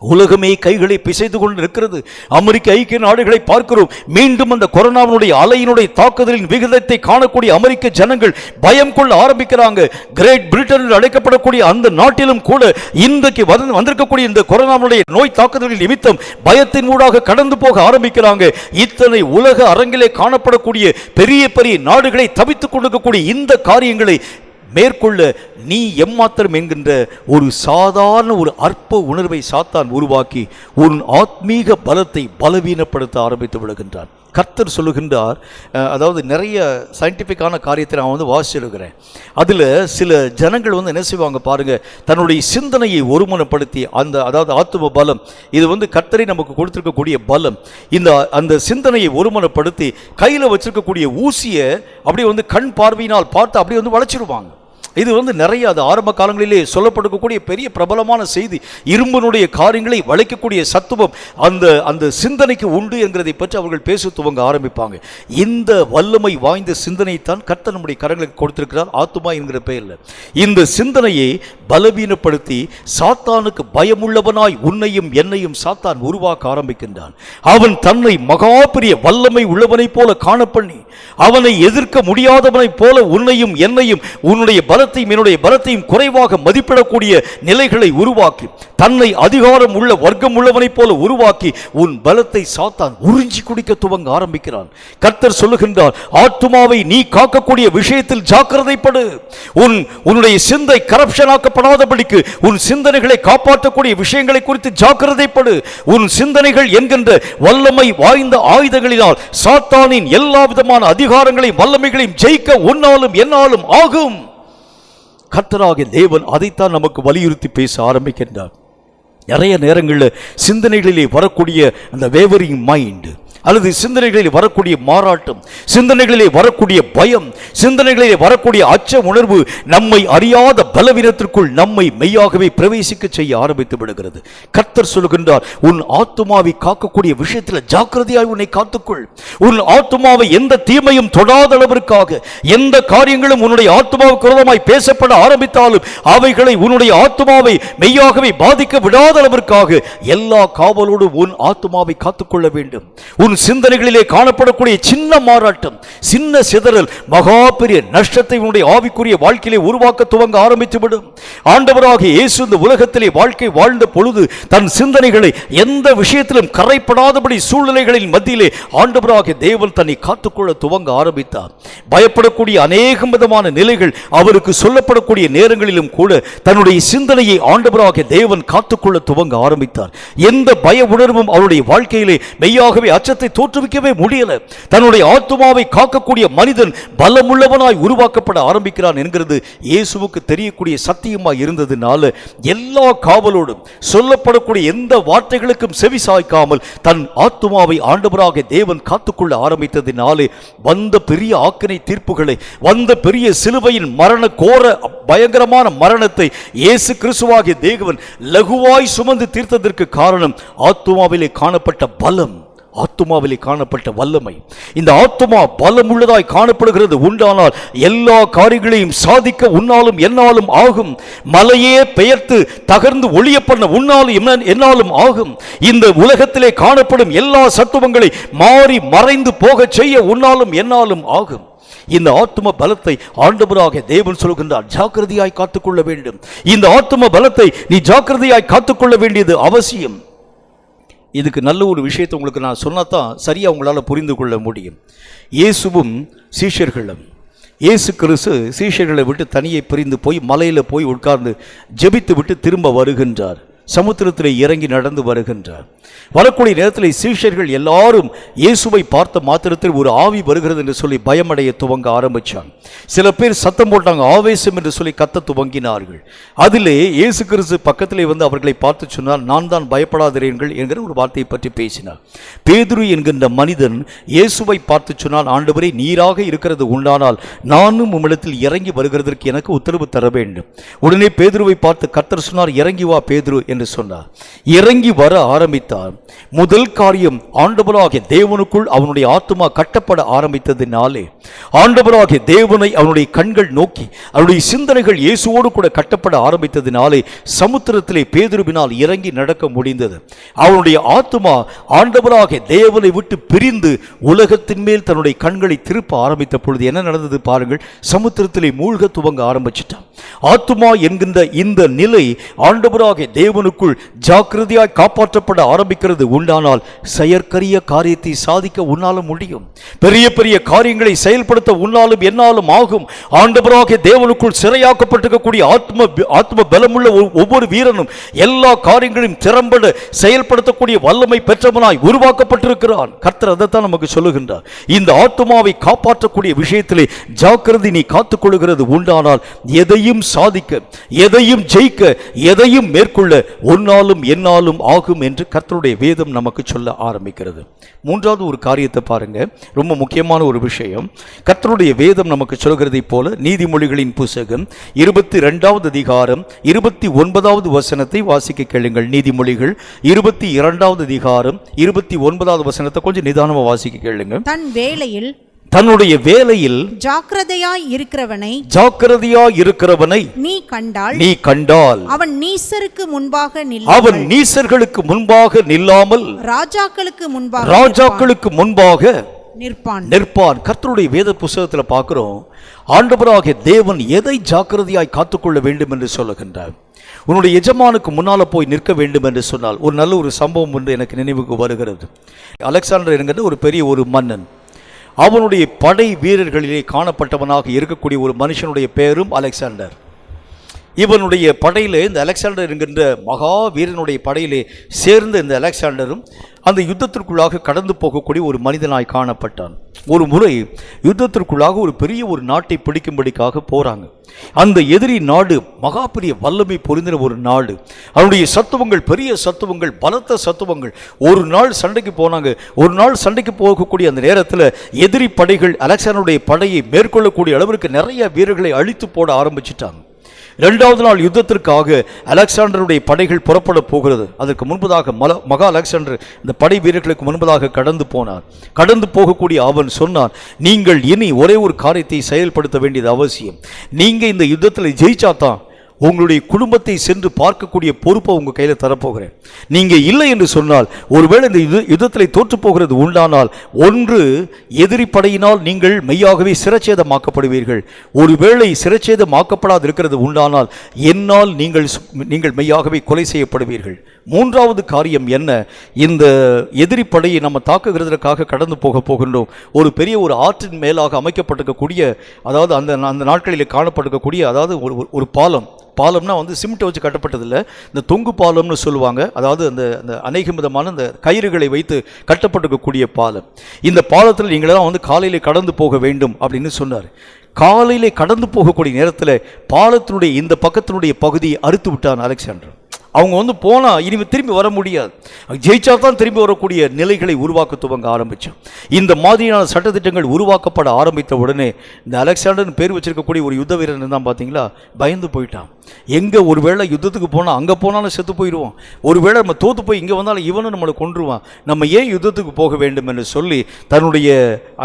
உலகமே கைகளை பிசைந்து கொண்டு இருக்கிறது. அமெரிக்க ஐக்கிய நாடுகளை பார்க்கிறோம். மீண்டும் அந்த கொரோனாவினுடைய அலையினுடைய தாக்குதலின் விகிதத்தை காணக்கூடிய அமெரிக்க ஜனங்கள் பயம் கொள்ள ஆரம்பிக்கிறாங்க. கிரேட் பிரிட்டன் அழைக்கப்படக்கூடிய அந்த நாட்டிலும் கூட இன்றைக்கு வந்திருக்கக்கூடிய இந்த கொரோனாவுடைய நோய் தாக்குதலின் நிமித்தம் பயத்தின் ஊடாக கடந்து போக ஆரம்பிக்கிறாங்க. இத்தனை உலக அரங்கிலே காணப்படக்கூடிய பெரிய பெரிய நாடுகளை தவித்துக் கொண்டிருக்கக்கூடிய இந்த காரியங்களை மேற்கொள்ள நீ எம்மாத்திரம் என்கின்ற ஒரு சாதாரண ஒரு அற்ப உணர்வை சாத்தான் உருவாக்கி உன் ஆத்மீக பலத்தை பலவீனப்படுத்த ஆரம்பித்து விடுகின்றான். கர்த்தர் சொல்லுகின்றார், அதாவது நிறைய சயின்டிஃபிக்கான காரியத்தை நான் வந்து வாசிச்சிருக்கிறேன். அதில் சில ஜனங்கள் வந்து என்ன செய்வாங்க பாருங்க, தன்னுடைய சிந்தனையை ஒருமனப்படுத்தி அதாவது ஆத்தும பலம், இது வந்து கர்த்தரை நமக்கு கொடுத்திருக்கக்கூடிய பலம், அந்த சிந்தனையை ஒருமனப்படுத்தி கையில் வச்சிருக்கக்கூடிய ஊசியை அப்படியே வந்து கண் பார்வையினால் பார்த்து அப்படியே வந்து வளைச்சிருவாங்க. இது வந்து நிறைய அது ஆரம்ப காலங்களிலே சொல்லப்படக்கூடிய பெரிய பிரபலமான செய்தி. இரும்பினுடைய காரியங்களை வளைக்கக்கூடிய சத்துவம் அந்த சிந்தனைக்கு உண்டு என்கிறதை பற்றி அவர்கள் பேச துவங்க ஆரம்பிப்பாங்க. இந்த வல்லமை வாய்ந்த சிந்தனை தான் கர்த்தர் நம்முடைய கரங்களுக்கு கொடுத்திருக்கிறார், ஆத்துமா என்கிற பெயரில். இந்த சிந்தனையை பலவீனப்படுத்தி சாத்தானுக்கு பயமுள்ளவனாய் உன்னையும் என்னையும் சாத்தான் உருவாக்க ஆரம்பிக்கின்றான். அவன் தன்னை மகா பெரிய வல்லமை உள்ளவனை போல காணப்பண்ணி அவனை எதிர்க்க முடியாதவனை போல உன்னையும் என்னையும் உன்னுடைய பலத்தையும் என்னுடைய பலத்தையும் குறைவாக மதிப்பிடக்கூடிய நிலைகளை உருவாக்கி தன்னை அதிகாரம் உள்ள வர்க்கம் உள்ளவனை போல உருவாக்கி உன் பலத்தை சாத்தான் உறிஞ்சி குடிக்க துவங்க ஆரம்பிக்கிறான். கர்த்தர் சொல்லுகின்றார், ஆத்துமாவை நீ காக்கக்கூடிய விஷயத்தில் ஜாக்கிரதைப்படு. உன்னுடைய சிந்தை கரப்ஷன் ஆக்கப்படாதபடிக்கு உன் சிந்தனைகளை காப்பாற்றக்கூடிய விஷயங்களை குறித்து ஜாக்கிரதைப்படு. உன் சிந்தனைகள் என்கின்ற வல்லமை வாய்ந்த ஆயுதங்களினால் சாத்தானின் எல்லா விதமான அதிகாரங்களையும் வல்லமைகளையும் ஜெயிக்க உன்னாலும் என்னாலும் ஆகும். கர்த்தராகிய தேவன் அதைத்தான் நமக்கு வலியுறுத்தி பேச ஆரம்பிக்கின்றார். நிறைய நேரங்களில் சிந்தனைகளிலே வரக்கூடிய அந்த வேவரிங் மைண்ட் அல்லது சிந்தனைகளில் வரக்கூடிய மாறாட்டம், சிந்தனைகளிலே வரக்கூடிய பயம், சிந்தனைகளிலே வரக்கூடிய அச்ச உணர்வு நம்மை அறியாத பலவீனத்திற்குள் நம்மை மெய்யாகவே பிரவேசிக்க செய்ய ஆரம்பித்து விடுகிறது. கர்த்தர் சொல்லுகின்றார், உன் ஆத்துமாவை காக்கக்கூடிய விஷயத்தில் ஜாக்கிரதையாய் உன்னை காத்துக்கொள். உன் ஆத்துமாவை எந்த தீமையும் தொடாத அளவிற்காக, எந்த காரியங்களும் உன்னுடைய ஆத்துமாவுக்கு விரோதமாய் பேசப்பட ஆரம்பித்தாலும் அவைகளை உன்னுடைய ஆத்துமாவை மெய்யாகவே பாதிக்க விடாத அளவிற்காக எல்லா காவலோடு உன் ஆத்துமாவை காத்துக்கொள்ள வேண்டும். உன் உன் சிந்தனைகளிலே காணப்படக்கூடிய சின்ன மாறாட்டம், சின்ன சிதறல் மகா பெரிய நஷ்டத்தை உன்னுடைய ஆவிக்குரிய வாழ்க்கையிலே உருவாக்க துவங்க ஆரம்பித்துவிடும். ஆண்டவராகிய இயேசு இந்த உலகத்திலே வாழ்க்கை வாழ்ந்த பொழுது தன் சிந்தனைகளை எந்த விஷயத்திலும் கரைப்படாதபடி சூழ்நிலைகளின் மத்தியிலே ஆண்டவராகிய தேவன் தன்னை காத்துக்கொள்ள துவங்க ஆரம்பித்தார். பயப்படக்கூடிய அநேக விதமான நிலைகள் அவருக்கு சொல்லப்படக்கூடிய நேரங்களிலும் கூட தன்னுடைய சிந்தனையை ஆண்டவராகிய தேவன் காத்துக்கொள்ள துவங்க ஆரம்பித்தார். எந்த பய உணர்வும் அவருடைய வாழ்க்கையிலே மெய்யாகவே அச்சத்தை தோற்றுவிக்கவே முடியல. தன்னுடைய ஆத்துமாவை காக்கக்கூடிய மனிதன் பலமுள்ளவனாய் உருவாக்கப்பட ஆரம்பிக்கிறான் என்கிறது இயேசுவுக்கு தெரியக்கூடிய சத்தியமாய் இருந்ததுனால எல்லா காவலோடும் சொல்லப்படக்கூடிய எந்த வார்த்தைகளுக்கும் செவி சாய்க்காமல் தன் ஆத்துமாவை ஆண்டவராகிய தேவன் காத்துக்கொள்ள ஆரம்பித்ததினாலே வந்த பெரிய ஆக்கினை தீர்ப்புகளை, வந்த பெரிய சிலுவையின் மரண கோர பயங்கரமான மரணத்தை இயேசு கிறிஸ்துவாகிய தேவன் லகுவாய் சுமந்து தீர்த்ததற்கு காரணம் ஆத்துமாவிலே காணப்பட்ட பலம், ஆத்துமாவிலே காணப்பட்ட வல்லமை. இந்த ஆத்துமா பலம் உள்ளதாய் காணப்படுகிறது உண்டானால் எல்லா காரியங்களையும் சாதிக்க உன்னாலும் என்னாலும் ஆகும். மலையே பெயர்த்து தகர்ந்து ஒளிய பண்ண உன்னாலும் என்னாலும் ஆகும். இந்த உலகத்திலே காணப்படும் எல்லா சத்துவங்களை மாறி மறைந்து போக செய்ய உன்னாலும் என்னாலும் ஆகும். இந்த ஆத்தும பலத்தை ஆண்டவராகிய தேவன் சொல்கின்றார், ஜாக்கிரதையாய் காத்துக்கொள்ள வேண்டும். இந்த ஆத்தும பலத்தை நீ ஜாக்கிரதையாய் காத்துக்கொள்ள வேண்டியது அவசியம். இதுக்கு நல்ல ஒரு விஷயத்தை உங்களுக்கு நான் சொன்னாதான் சரியா உங்களால் புரிந்து கொள்ள முடியும். இயேசுவும் சீஷர்களும், இயேசு கிறிஸ்து சீஷர்களை விட்டு தனியே பிரிந்து போய் மலையில் போய் உட்கார்ந்து ஜெபித்து விட்டு திரும்ப வருகின்றார். சமுத்திரத்தில் இறங்கி நடந்து வருகின்றார். வரக்கூடிய நேரத்தில் சீஷர்கள் எல்லாரும் இயேசுவை பார்த்த மாத்திரத்தில் ஒரு ஆவி வருகிறது என்று சொல்லி பயமடைய துவங்க ஆரம்பிச்சாங்க. சில பேர் சத்தம் போட்டாங்க, ஆவேசம் என்று சொல்லி கத்த துவங்கினார்கள். அதிலே இயேசு கிறிஸ்து பக்கத்திலே வந்து அவர்களை பார்த்து சொன்னார், நான் தான் பயப்படாதிரீர்கள் என்கிற ஒரு வார்த்தையை பற்றி பேசினார். பேதுரு என்கின்ற மனிதன் இயேசுவை பார்த்து சொன்னால், ஆண்டவரே நீராக இருக்கிறது உண்டானால் நானும் உம்மிடத்தில் இறங்கி வருகிறதற்கு எனக்கு உத்தரவு தர வேண்டும். உடனே பேதுருவை பார்த்து கர்த்தர் சொன்னார், இறங்கி வா பேதுரு என்று சொன்னார். இறங்கி வர ஆரம்பித்தார். முதல் காரியம், ஆண்டவராகிய தேவனுக்குள் அவனுடைய ஆத்துமா கட்டப்பட ஆரம்பித்ததினாலே ஆண்டவராகிய தேவனை அவனுடைய கண்கள் நோக்கி அவனுடைய சிந்தனைகள் இயேசுவோடு கூட கட்டப்பட ஆரம்பித்ததினாலே சமுத்திரத்திலே பேதுருவினால் இறங்கி நடக்க முடிந்தது. அவனுடைய ஆத்துமா ஆண்டவராகிய தேவனை விட்டு பிரிந்து உலகத்தின் மேல் தன்னுடைய கண்களை திருப்ப ஆரம்பித்த பொழுது என்ன நடந்தது பாருங்கள். சமுத்திரத்திலே மூழ்க துவங்க ஆரம்பிச்சிட்டான். ஆத்துமா என்கின்ற இந்த நிலை ஆண்டவராகிய தேவனுக்குள் ஜாக்கிரதையாய் காப்பாற்றப்பட ஆரம்பிக்கிறது உண்டானால் செயற்கரிய காரியத்தை சாதிக்க உன்னாலும் முடியும். பெரிய பெரிய காரியங்களை செயல்படுத்த உன்னாலும் என்னாலும் ஆகும். ஆண்டவராகிய தேவனுக்குள் சிறையாக்கப்பட்டிருக்கக்கூடிய ஆத்ம பலமுள்ள ஒவ்வொரு வீரனும் எல்லா காரியங்களையும் திறம்பட செயல்படுத்தக்கூடிய வல்லமை பெற்றவனாய் உருவாக்கப்பட்டிருக்கிறான். கர்த்தர் அதைத்தான் நமக்கு சொல்லுகின்றார். இந்த ஆத்மாவை காப்பாற்றக்கூடிய விஷயத்திலே ஜாக்கிரதை நீ காத்துக்கொள்கிறது உண்டானால் எதையும் சாதிக்க, எதையும் ஜெயிக்க, எதையும் மேற்கொள்ள உன்னாலும் என்னாலும் ஆகும் என்று கர்த்தருடைய வேதம் நமக்கு சொல்ல ஆரம்பிக்கிறது. மூன்றாவது ஒரு காரியத்தை பாருங்க, ரொம்ப முக்கியமான ஒரு விஷயம். கர்த்தருடைய வேதம் நமக்கு சொல்கிறதை போல நீதிமொழிகளின் புத்தகம் 22வது அதிகாரம் 29வது வசனத்தை வாசிக்க கேளுங்கள். நீதிமொழிகள் 22வது அதிகாரம் 29வது வசனத்தை கொஞ்சம் நிதானமா வாசிக்க கேளுங்க. தன்னுடைய வேலையில் ஜாக்கிரதையாய் இருக்கிறவனை நீ கண்டால் அவன் நீசர்களுக்கு முன்பாக நில்லாமல் ராஜாக்களுக்கு முன்பாக நிற்பான். கர்த்தருடைய வேத புத்தகத்தில் பார்க்கிறோம், ஆண்டவராகிய தேவன் எதை ஜாக்கிரதையாய் காத்துக்கொள்ள வேண்டும் என்று சொல்லுகின்றார். உன்னுடைய எஜமானுக்கு முன்னால போய் நிற்க வேண்டும் என்று சொன்னால் ஒரு நல்ல ஒரு சம்பவம் ஒன்று எனக்கு நினைவுக்கு வருகிறது. அலெக்சாண்டர் என்கிற ஒரு பெரிய ஒரு மன்னன், அவனுடைய படை வீரர்களிலே காணப்பட்டவனாக இருக்கக்கூடிய ஒரு மனுஷனுடைய பெயரும் அலெக்சாண்டர். இவனுடைய படையிலே இந்த அலெக்சாண்டர் என்கின்ற மகா வீரனுடைய படையிலே சேர்ந்த இந்த அலெக்சாண்டரும் அந்த யுத்தத்திற்குள்ளாக கடந்து போகக்கூடிய ஒரு மனிதனாய் காணப்பட்டான். ஒரு முறை யுத்தத்திற்குள்ளாக ஒரு பெரிய ஒரு நாட்டை பிடிக்கும்படிக்காக போறாங்க. அந்த எதிரி நாடு மகா பெரிய வல்லமை பொருந்தின ஒரு நாடு. அவனுடைய சத்துவங்கள் பெரிய சத்துவங்கள், பலத்த சத்துவங்கள். ஒரு நாள் சண்டைக்கு போனாங்க. ஒரு நாள் சண்டைக்கு போகக்கூடிய அந்த நேரத்தில் எதிரி படைகள் அலெக்சாண்டருடைய படையை மேற்கொள்ளக்கூடிய அளவிற்கு நிறைய வீரர்களை அழித்து போட ஆரம்பிச்சிட்டாங்க. 2வது நாள் யுத்தத்திற்காக அலெக்சாண்டருடைய படைகள் புறப்பட போகிறது. அதற்கு முன்பதாக மகா அலெக்சாண்டர் இந்த படை வீரர்களுக்கு முன்பதாக கடந்து போனார். கடந்து போகக்கூடிய அவன் சொன்னான், நீங்கள் இனி ஒரே ஒரு காரியத்தை செயல்படுத்த வேண்டியது அவசியம். நீங்க இந்த யுத்தத்தில் ஜெயிச்சாதான் உங்களுடைய குடும்பத்தை சென்று பார்க்கக்கூடிய பொறுப்பை உங்க கையில தரப்போகிறேன். நீங்க இல்லை என்று சொன்னால், ஒருவேளை இந்த யுத்தத்தில் தோற்று போகிறது உண்டானால், ஒன்று எதிரி படையினால் நீங்கள் மெய்யாகவே சிரச்சேதமாக்கப்படுவீர்கள். ஒருவேளை சிரச்சேதமாக்கப்படாது இருக்கிறது உண்டானால், என்னால் நீங்கள் மெய்யாகவே கொலை செய்யப்படுவீர்கள். மூன்றாவது காரியம் என்ன? இந்த எதிரி படையை நம்ம தாக்குகிறதற்காக கடந்து போகின்றோம். ஒரு பெரிய ஒரு ஆற்றின் மேலாக அமைக்கப்பட்டிருக்கக்கூடிய, அதாவது அந்த நாட்களில் காணப்பட்டிருக்கக்கூடிய, அதாவது ஒரு பாலம்னா சிமெண்ட் வச்சு கட்டப்பட்டதில்லை, இந்த தொங்கு பாலம்னு சொல்லுவாங்க. அதாவது அந்த அநேக விதமான இந்த கயிறுகளை வைத்து கட்டப்பட்டிருக்கக்கூடிய பாலம். இந்த பாலத்தில் நீங்களெல்லாம் காலையிலே கடந்து போக வேண்டும் அப்படின்னு சொன்னார். காலையிலே கடந்து போகக்கூடிய நேரத்தில் பாலத்தினுடைய இந்த பக்கத்தினுடைய பகுதியை அறுத்து விட்டான் அலெக்சாண்டர். அவங்க போனால் இனிமே திரும்பி வர முடியாது, ஜெயிச்சா தான் திரும்பி வரக்கூடிய நிலைகளை உருவாக்க துவங்க ஆரம்பித்தோம். இந்த மாதிரியான சட்டத்திட்டங்கள் உருவாக்கப்பட ஆரம்பித்த உடனே இந்த அலெக்சாண்டர்னு பேர் வச்சிருக்கக்கூடிய ஒரு யுத்த வீரன் தான் பார்த்தீங்களா, பயந்து போயிட்டான். எங்கே ஒருவேளை யுத்தத்துக்கு போனால் அங்கே போனாலும் செத்து போயிடுவோம், ஒருவேளை நம்ம தோற்று போய் இங்கே வந்தாலும் இவனும் நம்மளை கொன்றுவான், நம்ம ஏன் யுத்தத்துக்கு போக வேண்டும் என்று சொல்லி தன்னுடைய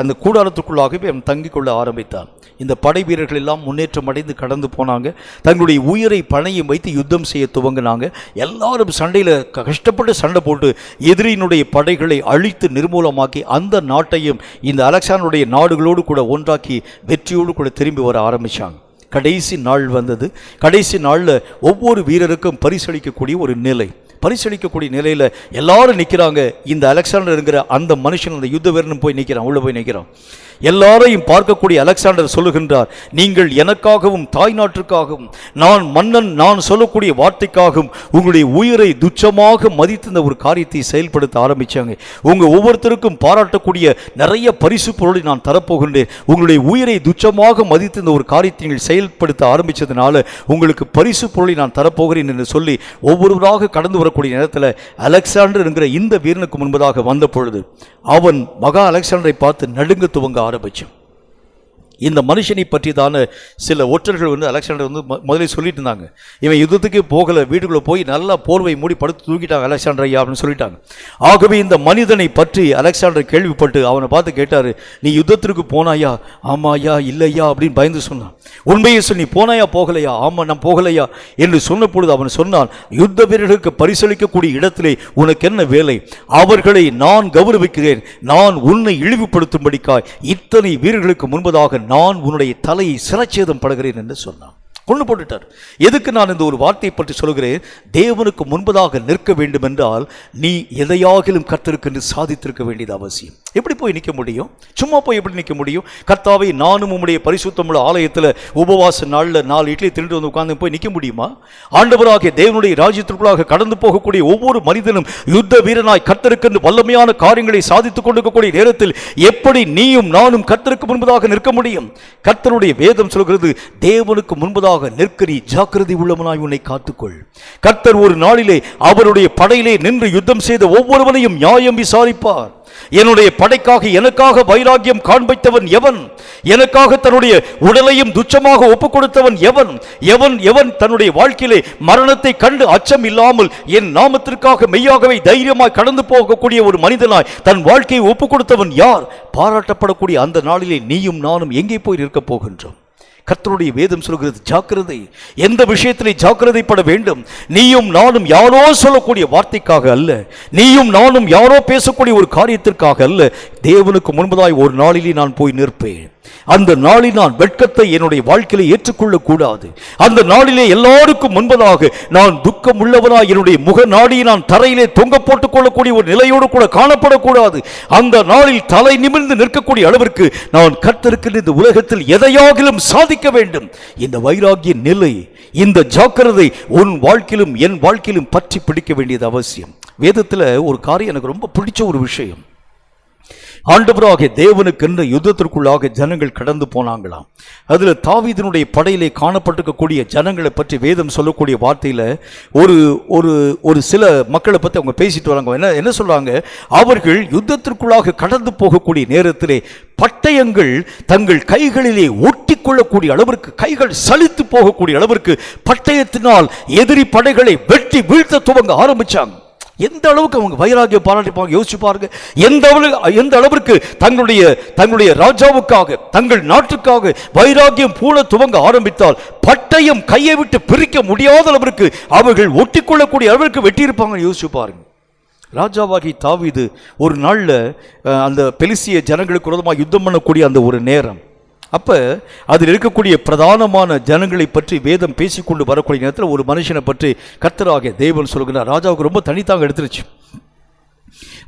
அந்த கூடாரத்துக்குள்ளாகவே அவன் தங்கி கொள்ள ஆரம்பித்தான். இந்த படை வீரர்கள் எல்லாம் முன்னேற்றம் அடைந்து கடந்து போனாங்க. தங்களுடைய உயிரை பணையும் வைத்து யுத்தம் செய்ய துவங்கினாங்க. எல்லாரும் சண்டையில் கஷ்டப்பட்டு சண்டை போட்டு எதிரியினுடைய படைகளை அழித்து நிர்மூலமாக்கி அந்த நாட்டையும் இந்த அலெக்சாண்டருடைய நாடுகளோடு கூட ஒன்றாக்கி வெற்றியோடு கூட திரும்பி வர ஆரம்பித்தாங்க. கடைசி நாள் வந்தது. கடைசி நாளில் ஒவ்வொரு வீரருக்கும் பரிசளிக்கக்கூடிய ஒரு நிலை, பரிசளிக்கக்கூடிய நிலையில் எல்லாரும் நிற்கிறாங்க. இந்த அலெக்சாண்டருங்கிற அந்த மனுஷன், அந்த யுத்த வீரனும் போய் நிற்கிறான், உள்ள போய் நிற்கிறான். எல்லாரையும் பார்க்கக்கூடிய அலெக்சாண்டர் சொல்லுகின்றார், நீங்கள் எனக்காகவும் தாய் நாட்டிற்காகவும் நான் மன்னன் நான் சொல்லக்கூடிய வார்த்தைக்காகவும் உங்களுடைய உயிரை துச்சமாக மதித்து இந்த ஒரு காரியத்தை செயல்படுத்த ஆரம்பித்தாங்க. உங்கள் ஒவ்வொருத்தருக்கும் பாராட்டக்கூடிய நிறைய பரிசு பொருளை நான் தரப்போகின்றேன். உங்களுடைய உயிரை துச்சமாக மதித்து இந்த ஒரு காரியத்தை நீங்கள் செயல்படுத்த ஆரம்பித்ததுனால உங்களுக்கு பரிசு பொருளை நான் தரப்போகிறேன் என்று சொல்லி ஒவ்வொருவராக கடந்து வரக்கூடிய நேரத்தில் அலெக்சாண்டர் என்கிற இந்த வீரனுக்கு முன்பதாக வந்த பொழுது அவன் மகா அலெக்சாண்டரை பார்த்து நடுங்க துவங்க ஆரம்பிச்சான். இந்த மனுஷனை பற்றி தானே சில ஒற்றர்கள் அலெக்சாண்டர் முதலில் சொல்லிட்டு இருந்தாங்க, இவன் யுத்தத்துக்கே போகலை, வீட்டுக்குள்ளே போய் நல்லா போர்வை மூடி படுத்து தூக்கிட்டாங்க அலெக்சாண்டர் ஐயா அப்படின்னு சொல்லிட்டாங்க. ஆகவே இந்த மனிதனை பற்றி அலெக்சாண்டர் கேள்விப்பட்டு அவனை பார்த்து கேட்டார், நீ யுத்தத்திற்கு போனாயா? ஆமா ஐயா, இல்லையா அப்படின்னு பயந்து சொன்னான். உண்மையை சொல்லி போனாயா போகலையா? ஆமா நான் போகலையா என்று சொன்ன பொழுது அவன் சொன்னான், யுத்த வீரர்களுக்கு பரிசளிக்கக்கூடிய இடத்திலே உனக்கு என்ன வேலை? அவர்களை நான் கௌரவிக்கிறேன், நான் உன்னை இழிவுபடுத்தும்படிக்காய் இத்தனை வீரர்களுக்கு முன்பதாக நான் உன்னுடைய தலையை சிரச்சேதம் படுகிறேன் என்று சொன்னான். கொண்டு போட்டுட்டார். எதுக்கு நான் இந்த ஒரு வார்த்தையை பற்றி சொல்கிறேன்? தேவனுக்கு முன்பதாக நிற்க வேண்டும் என்றால் நீ எதையாகிலும் கர்த்தருக்கு சாதித்திருக்க வேண்டியது அவசியம். எப்படி போய் நிற்க முடியும்? சும்மா போய் எப்படி நிற்க முடியும்? கர்த்தாவை நானும் உம்முடைய பரிசுத்தமுள்ள ஆலயத்தில் உபவாச நாளில் 4 இட்லி தின்று வந்து உட்கார்ந்து போய் நிற்க முடியுமா? ஆண்டவராகிய தேவனுடைய ராஜ்யத்திற்குள்ளாக கடந்து போகக்கூடிய ஒவ்வொரு மனிதனும் யுத்த வீரனாய் கர்த்தருக்கு வல்லமையான காரியங்களை சாதித்துக் கொண்டிருக்கக்கூடிய நேரத்தில் எப்படி நீயும் நானும் கர்த்தருக்கு முன்பதாக நிற்க முடியும்? கர்த்தருடைய வேதம் சொல்கிறது, தேவனுக்கு முன்பதாக நிற்க நீ ஜாக்கிரதை உள்ளவனாய் உன்னை காத்துக்கொள். கர்த்தர் ஒரு நாளிலே அவருடைய படையிலே நின்று யுத்தம் செய்த ஒவ்வொருவனையும் நியாயம் விசாரிப்பார். என்னுடைய படைக்காக எனக்காக வைராக்கியம் காண்பித்தவன் எவன்? எனக்காக தன்னுடைய உடலையும் துச்சமாக ஒப்புக் கொடுத்தவன் எவன்? எவன் எவன் தன்னுடைய வாழ்க்கையிலே மரணத்தை கண்டு அச்சம் இல்லாமல் என் நாமத்திற்காக மெய்யாகவே தைரியமாய் கடந்து போகக்கூடிய ஒரு மனிதனாய் தன் வாழ்க்கையை ஒப்புக் கொடுத்தவன் யார்? பாராட்டப்படக்கூடிய அந்த நாளிலே நீயும் நானும் எங்கே போய் நிற்க போகின்றோம்? கர்த்தருடைய வேதம் சொல்கிறது, ஜாக்கிரதை. எந்த விஷயத்திலே ஜாக்கிரதைப்பட வேண்டும்? நீயும் நானும் யாரோ சொல்லக்கூடிய வார்த்தைக்காக அல்ல, நீயும் நானும் யாரோ பேசக்கூடிய ஒரு காரியத்திற்காக அல்ல. தேவனுக்கு முன்பதாய் ஒரு நாளிலே நான் போய் நிற்பேன். அந்த நாளில் நான் வெட்கத்தை என்னுடைய வாழ்க்கையில ஏற்றுக்கொள்ள கூடாது. அந்த நாளிலே எல்லாருக்கும் முன்பதாக நான் துக்கம் உள்ளவனாய் என்னுடைய முக நாடியை நான் தரையிலே தொங்க போட்டுக் கொள்ளக்கூடிய ஒரு நிலையோடு கூட காணப்படக்கூடாது. அந்த நாளில் தலை நிமிர்ந்து நிற்கக்கூடிய அளவிற்கு நான் கர்த்தருக்கு இந்த உலகத்தில் எதையாகிலும் சாதிக்க வேண்டும். இந்த வைராகிய நிலை, இந்த ஜாக்கிரதை உன் வாழ்க்கையிலும் என் வாழ்க்கையிலும் பற்றி பிடிக்க வேண்டியது அவசியம். வேதத்தில் ஒரு காரியம் எனக்கு ரொம்ப பிடிச்ச ஒரு விஷயம். ஆண்டவராகிய தேவனுக்கென்று யுத்தத்திற்குள்ளாக ஜனங்கள் கடந்து போனாங்களாம். அதில் தாவீதினுடைய படையிலே காணப்பட்டிருக்கக்கூடிய ஜனங்களை பற்றி வேதம் சொல்லக்கூடிய வார்த்தையில் ஒரு ஒரு ஒரு சில மக்களை பற்றி அவங்க பேசிட்டு வராங்க. என்ன சொல்றாங்க? அவர்கள் யுத்தத்திற்குள்ளாக கடந்து போகக்கூடிய நேரத்திலே பட்டயங்கள் தங்கள் கைகளிலே ஒட்டி கொள்ளக்கூடிய அளவிற்கு, கைகள் சலித்து போகக்கூடிய அளவிற்கு பட்டயத்தினால் எதிரி படைகளை வெட்டி வீழ்த்த துவங்க ஆரம்பிச்சாங்க. எந்த அளவுக்கு அவங்க வைராகியம் பாராட்டிப்பாங்க யோசிச்சு பாருங்க. எந்த அளவிற்கு தங்களுடைய ராஜாவுக்காக, தங்கள் நாட்டுக்காக வைராகியம் பூண துவங்க ஆரம்பித்தால் பட்டயம் கையை விட்டு பிரிக்க முடியாத அளவிற்கு அவர்கள் ஒட்டிக்கொள்ளக்கூடிய அளவிற்கு வெட்டியிருப்பாங்க. யோசிச்சு பாருங்க. ராஜாவாகி தாவீது ஒரு நாளில் அந்த பெலிஸ்திய ஜனங்களுக்கு விரோதமாக யுத்தம் பண்ணக்கூடிய அந்த ஒரு நேரம், அப்போ அதில் இருக்கக்கூடிய பிரதானமான ஜனங்களை பற்றி வேதம் பேசிக்கொண்டு வரக்கூடிய நேரத்தில் ஒரு மனுஷனை பற்றி கர்த்தராகிய தேவன் சொல்கிறார். ராஜாவுக்கு ரொம்ப தனித்தாக எடுத்துருச்சு.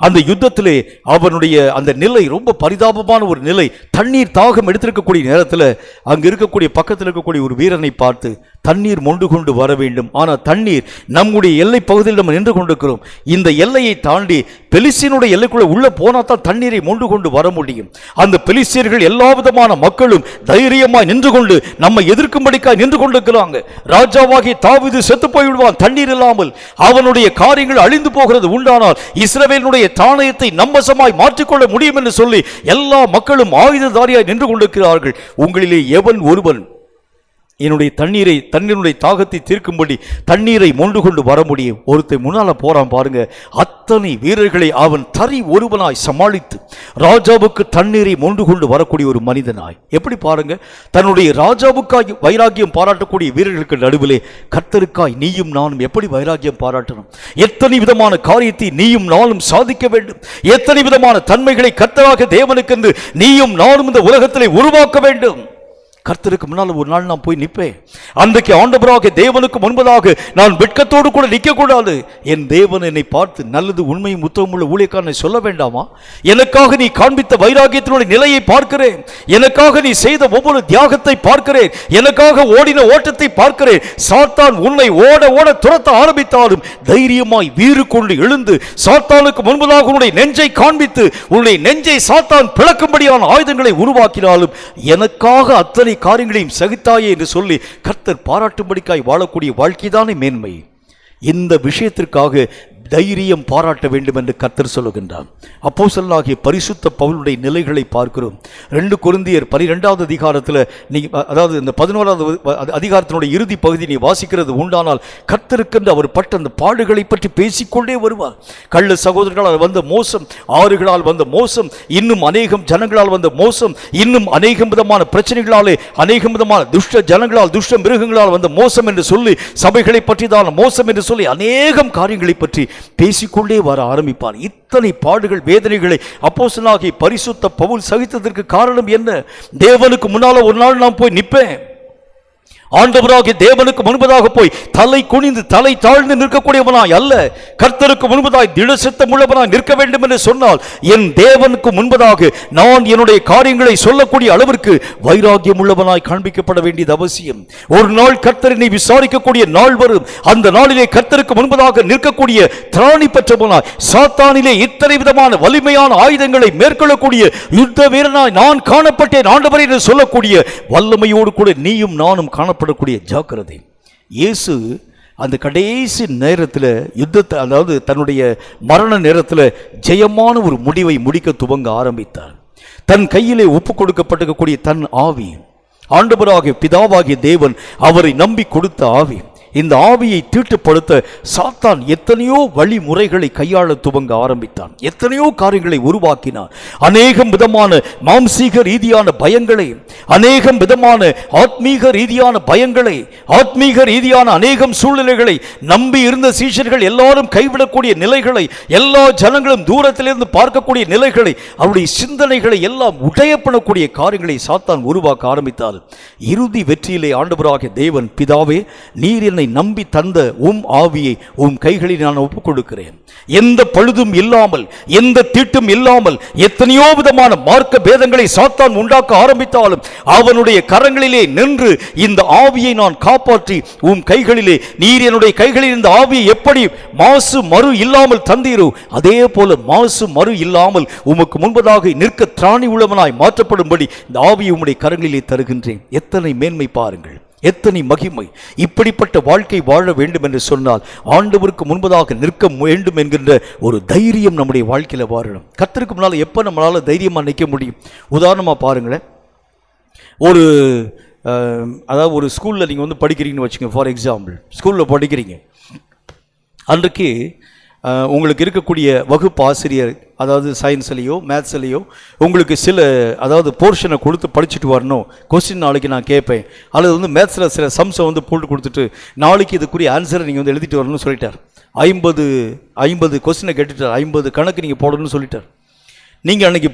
அந்த யுத்தத்திலே அவனுடைய அந்த நிலை ரொம்ப பரிதாபமான ஒரு நிலை. தண்ணீர் தாகம் எடுத்திருக்கக்கூடிய நேரத்தில் அங்கு இருக்கக்கூடிய பக்கத்தில் இருக்கக்கூடிய ஒரு வீரனை பார்த்து, தண்ணீர் மொண்டு கொண்டு வர வேண்டும், ஆனால் தண்ணீர் நம்முடைய எல்லை பகுதியில் நம்ம நின்று கொண்டிருக்கிறோம், இந்த எல்லையை தாண்டி பெலிஸ்தியனுடைய எல்லைக்குள்ள உள்ள போனால் தான் தண்ணீரை மொண்டு கொண்டு வர முடியும். அந்த பெலிஸ்தியர்கள் எல்லா விதமான மக்களும் தைரியமாய் நின்று கொண்டு நம்ம எதிர்க்கும்படிக்காய் நின்று கொண்டிருக்கிறாங்க. ராஜாவாகி தாவீது செத்து போய்விடுவான் தண்ணீர் இல்லாமல், அவனுடைய காரியங்கள் அழிந்து போகிறது உண்டானால் இஸ்ரவேலுடைய தானியத்தை நம்பசமாய் மாற்றிக்கொள்ள முடியும் என்று சொல்லி எல்லா மக்களும் ஆயுததாரியாய் நின்று கொண்டிருக்கிறார்கள். உங்களிலே எவன் ஒருவன் என்னுடைய தண்ணீருடைய தாகத்தை தீர்க்கும்படி தண்ணீரை மொண்டு கொண்டு வர முடியும்? ஒருத்தர் முன்னால போறான் பாருங்க. அத்தனை வீரர்களை அவன் தறி ஒருவனாய் சமாளித்து ராஜாவுக்கு தண்ணீரை மொண்டு கொண்டு வரக்கூடிய ஒரு மனிதனாய், எப்படி பாருங்க, தன்னுடைய ராஜாவுக்காய் வைராகியம் பாராட்டக்கூடிய வீரர்களுக்கு நடுவிலே கர்த்தருக்காய் நீயும் நானும் எப்படி வைராகியம் பாராட்டணும்? எத்தனை விதமான காரியத்தை நீயும் நானும் சாதிக்க வேண்டும், எத்தனை விதமான தன்மைகளை கர்த்தராக தேவனுக்கென்று நீயும் நானும் இந்த உலகத்திலே உருவாக்க வேண்டும். கர்த்தருக்கு முன்னால் ஒரு நாள் நான் போய் நிற்பேன். அன்றைக்கு ஆண்டவராக தேவனுக்கு முன்பதாக நான் வெட்கத்தோடு கூட நிற்கக்கூடாது. என் தேவன் என்னை பார்த்து நல்லது உண்மையும் உத்தமமுள்ள ஊழியக்காரனை சொல்ல வேண்டாமா? எனக்காக நீ காண்பித்த வைராகியத்தினுடைய நிலையை பார்க்கிறேன், எனக்காக நீ செய்த ஒவ்வொரு தியாகத்தை பார்க்கிறேன், எனக்காக ஓடின ஓட்டத்தை பார்க்கிறேன். சாத்தான் உன்னை ஓட ஓட துரத்த ஆரம்பித்தாலும் தைரியமாய் வீறு கொண்டு எழுந்து சாத்தானுக்கு முன்பதாக உன்னுடைய நெஞ்சை காண்பித்து உன்னுடைய நெஞ்சை சாத்தான் பிளக்கும்படியான ஆயுதங்களை உருவாக்கினாலும் எனக்காக அத்தனை காரியங்களையும் சகித்தாயே என்று சொல்லி கர்த்தர் பாராட்டும்படிக்காய் வாழக்கூடிய வாழ்க்கைதானே மேன்மை. இந்த விஷயத்திற்காக தைரியம் பாராட்ட வேண்டும் என்று கர்த்தர் சொல்லுகின்றார். அப்போஸ்தலனாகிய பரிசுத்த பவுலுடைய நிலைகளை பார்க்கிறோம். 2 கொரிந்தியர் 12வது அதிகாரத்தில் அதாவது இந்த 11வது அதிகாரத்தினுடைய இறுதி பகுதி நீ வாசிக்கிறது உண்டானால் கர்த்தருக்கென்று அவர் பட்ட அந்த பாடுகளை பற்றி பேசிக்கொண்டே வருவார். கள்ள சகோதரர்களால் வந்த மோசம், ஆறுகளால் வந்த மோசம், இன்னும் அநேகம் ஜனங்களால் வந்த மோசம், இன்னும் அநேகம் விதமான பிரச்சனைகளாலே அநேகம் விதமான துஷ்ட ஜனங்களால் துஷ்ட மிருகங்களால் வந்த மோசம் என்று சொல்லி, சபைகளை பற்றி தான் மோசம் என்று சொல்லி அநேகம் காரியங்களை பற்றி பேசிக்கொண்டே வர ஆரம்பிப்பார். இத்தனை பாடுகள் வேதனைகளை அப்போஸ்தலனாகிய பரிசுத்த பவுல் சகித்ததற்கு காரணம் என்ன? தேவனுக்கு முன்னால ஒரு நாள் நான் போய் நிற்பேன், ஆண்டவராகிய தேவனுக்கு முன்பதாக போய் தலை குனிந்து தலை தாழ்ந்து நிற்கக்கூடியவனாய் அல்ல, கர்த்தருக்கு முன்பதாய் திடசித்தம் உள்ளவனாய் நிற்க வேண்டும் என்று சொன்னால் என் தேவனுக்கு முன்பதாக நான் என்னுடைய காரியங்களை சொல்லக்கூடிய அளவிற்கு வைராகியம் உள்ளவனாய் காண்பிக்கப்பட வேண்டியது அவசியம். ஒரு நாள் கர்த்தரை விசாரிக்கக்கூடிய நாள் வரும். அந்த நாளிலே கர்த்தருக்கு முன்பதாக நிற்கக்கூடிய திராணி பெற்றவனாய், சாத்தானிலே இத்தனை விதமான வலிமையான ஆயுதங்களை மேற்கொள்ளக்கூடிய யுத்த வீரனாய் நான் காணப்பட்டேன் ஆண்டவரே என்று சொல்லக்கூடிய வல்லமையோடு கூட நீயும் நானும் காணப்படக்கூடிய ஜாக்கிரதை. இயேசு அந்த கடைசி நேரத்தில் யுத்தத்தை, அதாவது தன்னுடைய மரண நேரத்தில் ஜெயமான ஒரு முடிவை முடிக்க துவங்க ஆரம்பித்தார். தன் கையிலே ஒப்பு கொடுக்கப்பட்டிருக்கக்கூடிய தன் ஆவி, ஆண்டவராகிய பிதாவாகிய தேவன் அவரை நம்பி கொடுத்த ஆவி, இந்த ஆவியை தீட்டுப்படுத்த சாத்தான் எத்தனையோ வழிமுறைகளை கையாள துவங்க ஆரம்பித்தான். எத்தனையோ காரியங்களை உருவாக்கினான். அநேகம் விதமான மாம்சீக ரீதியான பயங்களை, அநேகம் விதமான ஆத்மீக ரீதியான பயங்களை, ஆத்மீக ரீதியான அநேகம் சூழ்நிலைகளை, நம்பி இருந்த சீஷர்கள் எல்லாரும் கைவிடக்கூடிய நிலைகளை, எல்லா ஜனங்களும் தூரத்திலிருந்து பார்க்கக்கூடிய நிலைகளை, அவருடைய சிந்தனைகளை எல்லாம் உடையப்படக்கூடிய காரியங்களை சாத்தான் உருவாக்க ஆரம்பித்தார். இறுதி வெற்றியிலே ஆண்டவராகிய தேவன், பிதாவே நீர் என்னை நம்பி தந்த ஆவியை கைகளில் நான் ஒப்புக் கொடுக்கிறேன், எந்த பழுதும் இல்லாமல் எந்த தீட்டும் இல்லாமல் எத்தனையோ விதமான மார்க்க பேதங்களை சாத்தான் உண்டாக்க ஆரம்பித்தாலும் அவனுடைய கரங்களிலே நின்று இந்த ஆவியை நான் காப்பாற்றி கைகளிலே நீர் என்னுடைய கைகளில் இந்த ஆவியை எப்படி மாசு மறு இல்லாமல் தந்தீரோ அதே போல மாசு மறு இல்லாமல் உமக்கு முன்பதாக நிற்க திராணி உள்ளவனாய் மாற்றப்படும்படி இந்த ஆவியை உம்முடைய கரங்களிலே தருகின்றேன். எத்தனை மேன்மை பாருங்கள், எத்தனை மகிமை! இப்படிப்பட்ட வாழ்க்கை வாழ வேண்டும் என்று சொன்னால் ஆண்டவருக்கு முன்பதாக நிற்க வேண்டும் என்கின்ற ஒரு தைரியம் நம்முடைய வாழ்க்கையில் வாழணும். கர்த்தருக்கு முன்னால் எப்போ நம்மளால் தைரியமாக நிற்க முடியும்? உதாரணமாக பாருங்களேன், அதாவது ஒரு ஸ்கூலில் நீங்கள் படிக்கிறீங்கன்னு வச்சுங்க. ஃபார் எக்ஸாம்பிள், ஸ்கூலில் படிக்கிறீங்க. அன்றைக்கு உங்களுக்கு இருக்கக்கூடிய வகுப்பு ஆசிரியர், அதாவது சயின்ஸ்லேயோ மேத்ஸ்லேயோ உங்களுக்கு சில அதாவது போர்ஷனை கொடுத்து படிச்சுட்டு வரணும், கொஸ்டின் நாளைக்கு நான் கேட்பேன், அல்லது வந்து மேத்ஸில் சில சம்ஸை வந்து போட்டு கொடுத்துட்டு நாளைக்கு இதுக்குரிய ஆன்சரை நீங்கள் வந்து எழுதிட்டு வரணும்னு சொல்லிட்டார். 50 கொஸ்டினை கேட்டுட்டார், 50 கணக்கு நீங்கள் போடணும்னு சொல்லிட்டார். நீங்கள் அன்றைக்கி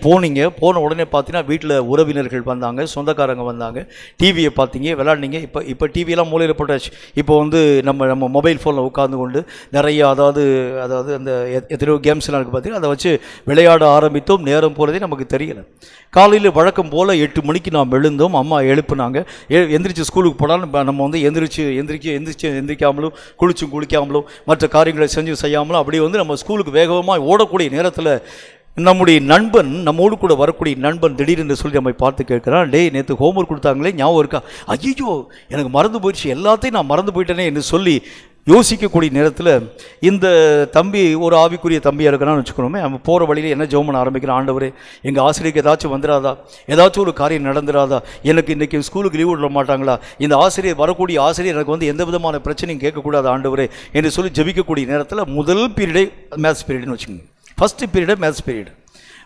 போன உடனே பார்த்தீங்கன்னா வீட்டில் உறவினர்கள் வந்தாங்க, சொந்தக்காரங்க வந்தாங்க, டிவியை பார்த்தீங்க, விளாண்டிங்க. இப்போ டிவியெல்லாம் மூலையில் போட்டாச்சு. இப்போ வந்து நம்ம மொபைல் ஃபோனில் உட்கார்ந்து கொண்டு நிறைய அதாவது அந்த எத்தனையோ கேம்ஸ்லாம் இருக்குது பார்த்தீங்கன்னா, அதை வச்சு விளையாட ஆரம்பித்தோம். நேரம் போகிறதே நமக்கு தெரியலை. காலையில் வழக்கம் போல் 8 மணிக்கு நாம் எழுந்தோம். அம்மா எழுப்புனாங்க. எந்திரிச்சு ஸ்கூலுக்கு போனாலும் நம்ம வந்து எந்திரிக்காமலும் குளிக்காமலும் மற்ற காரியங்களை செய்யாமலும் அப்படியே வந்து நம்ம ஸ்கூலுக்கு வேகமாக ஓடக்கூடிய நேரத்தில் நம்முடைய நண்பன், நம்மோடு கூட வரக்கூடிய நண்பன் திடீர்னு சொல்லி நம்மை பார்த்து கேட்குறான், டேய் நேற்று ஹோம்ஒர்க் கொடுத்தாங்களே ஞாபகம் இருக்கா? ஐயோ எனக்கு மறந்து போயிடுச்சு, எல்லாத்தையும் நான் மறந்து போயிட்டேனே என்று சொல்லி யோசிக்கக்கூடிய நேரத்தில் இந்த தம்பி ஒரு ஆவிக்குரிய தம்பியாக இருக்கிறான்னு வச்சுக்கணுமே, அவன் போகிற வழியில் என்ன ஜெபம் பண்ண ஆரம்பிக்கிறான், ஆண்டவரே எங்கள் ஆசிரியருக்கு ஏதாச்சும் வந்துடாதா, ஏதாச்சும் ஒரு காரியம் நடந்துடாதா, எனக்கு இன்றைக்கி ஸ்கூலுக்கு லீவ் விட மாட்டாங்களா, இந்த ஆசிரியர் வரக்கூடிய ஆசிரியர் எனக்கு வந்து எந்த விதமான பிரச்சனையும் கேட்கக்கூடாது ஆண்டவரே என்று சொல்லி ஜெபிக்கக்கூடிய நேரத்தில் முதல் பீரியடே மேத்ஸ் பீரியட்னு வச்சுக்கோங்க. ஃபஸ்ட்டு பீரியடே மேத்ஸ் பீரியட்.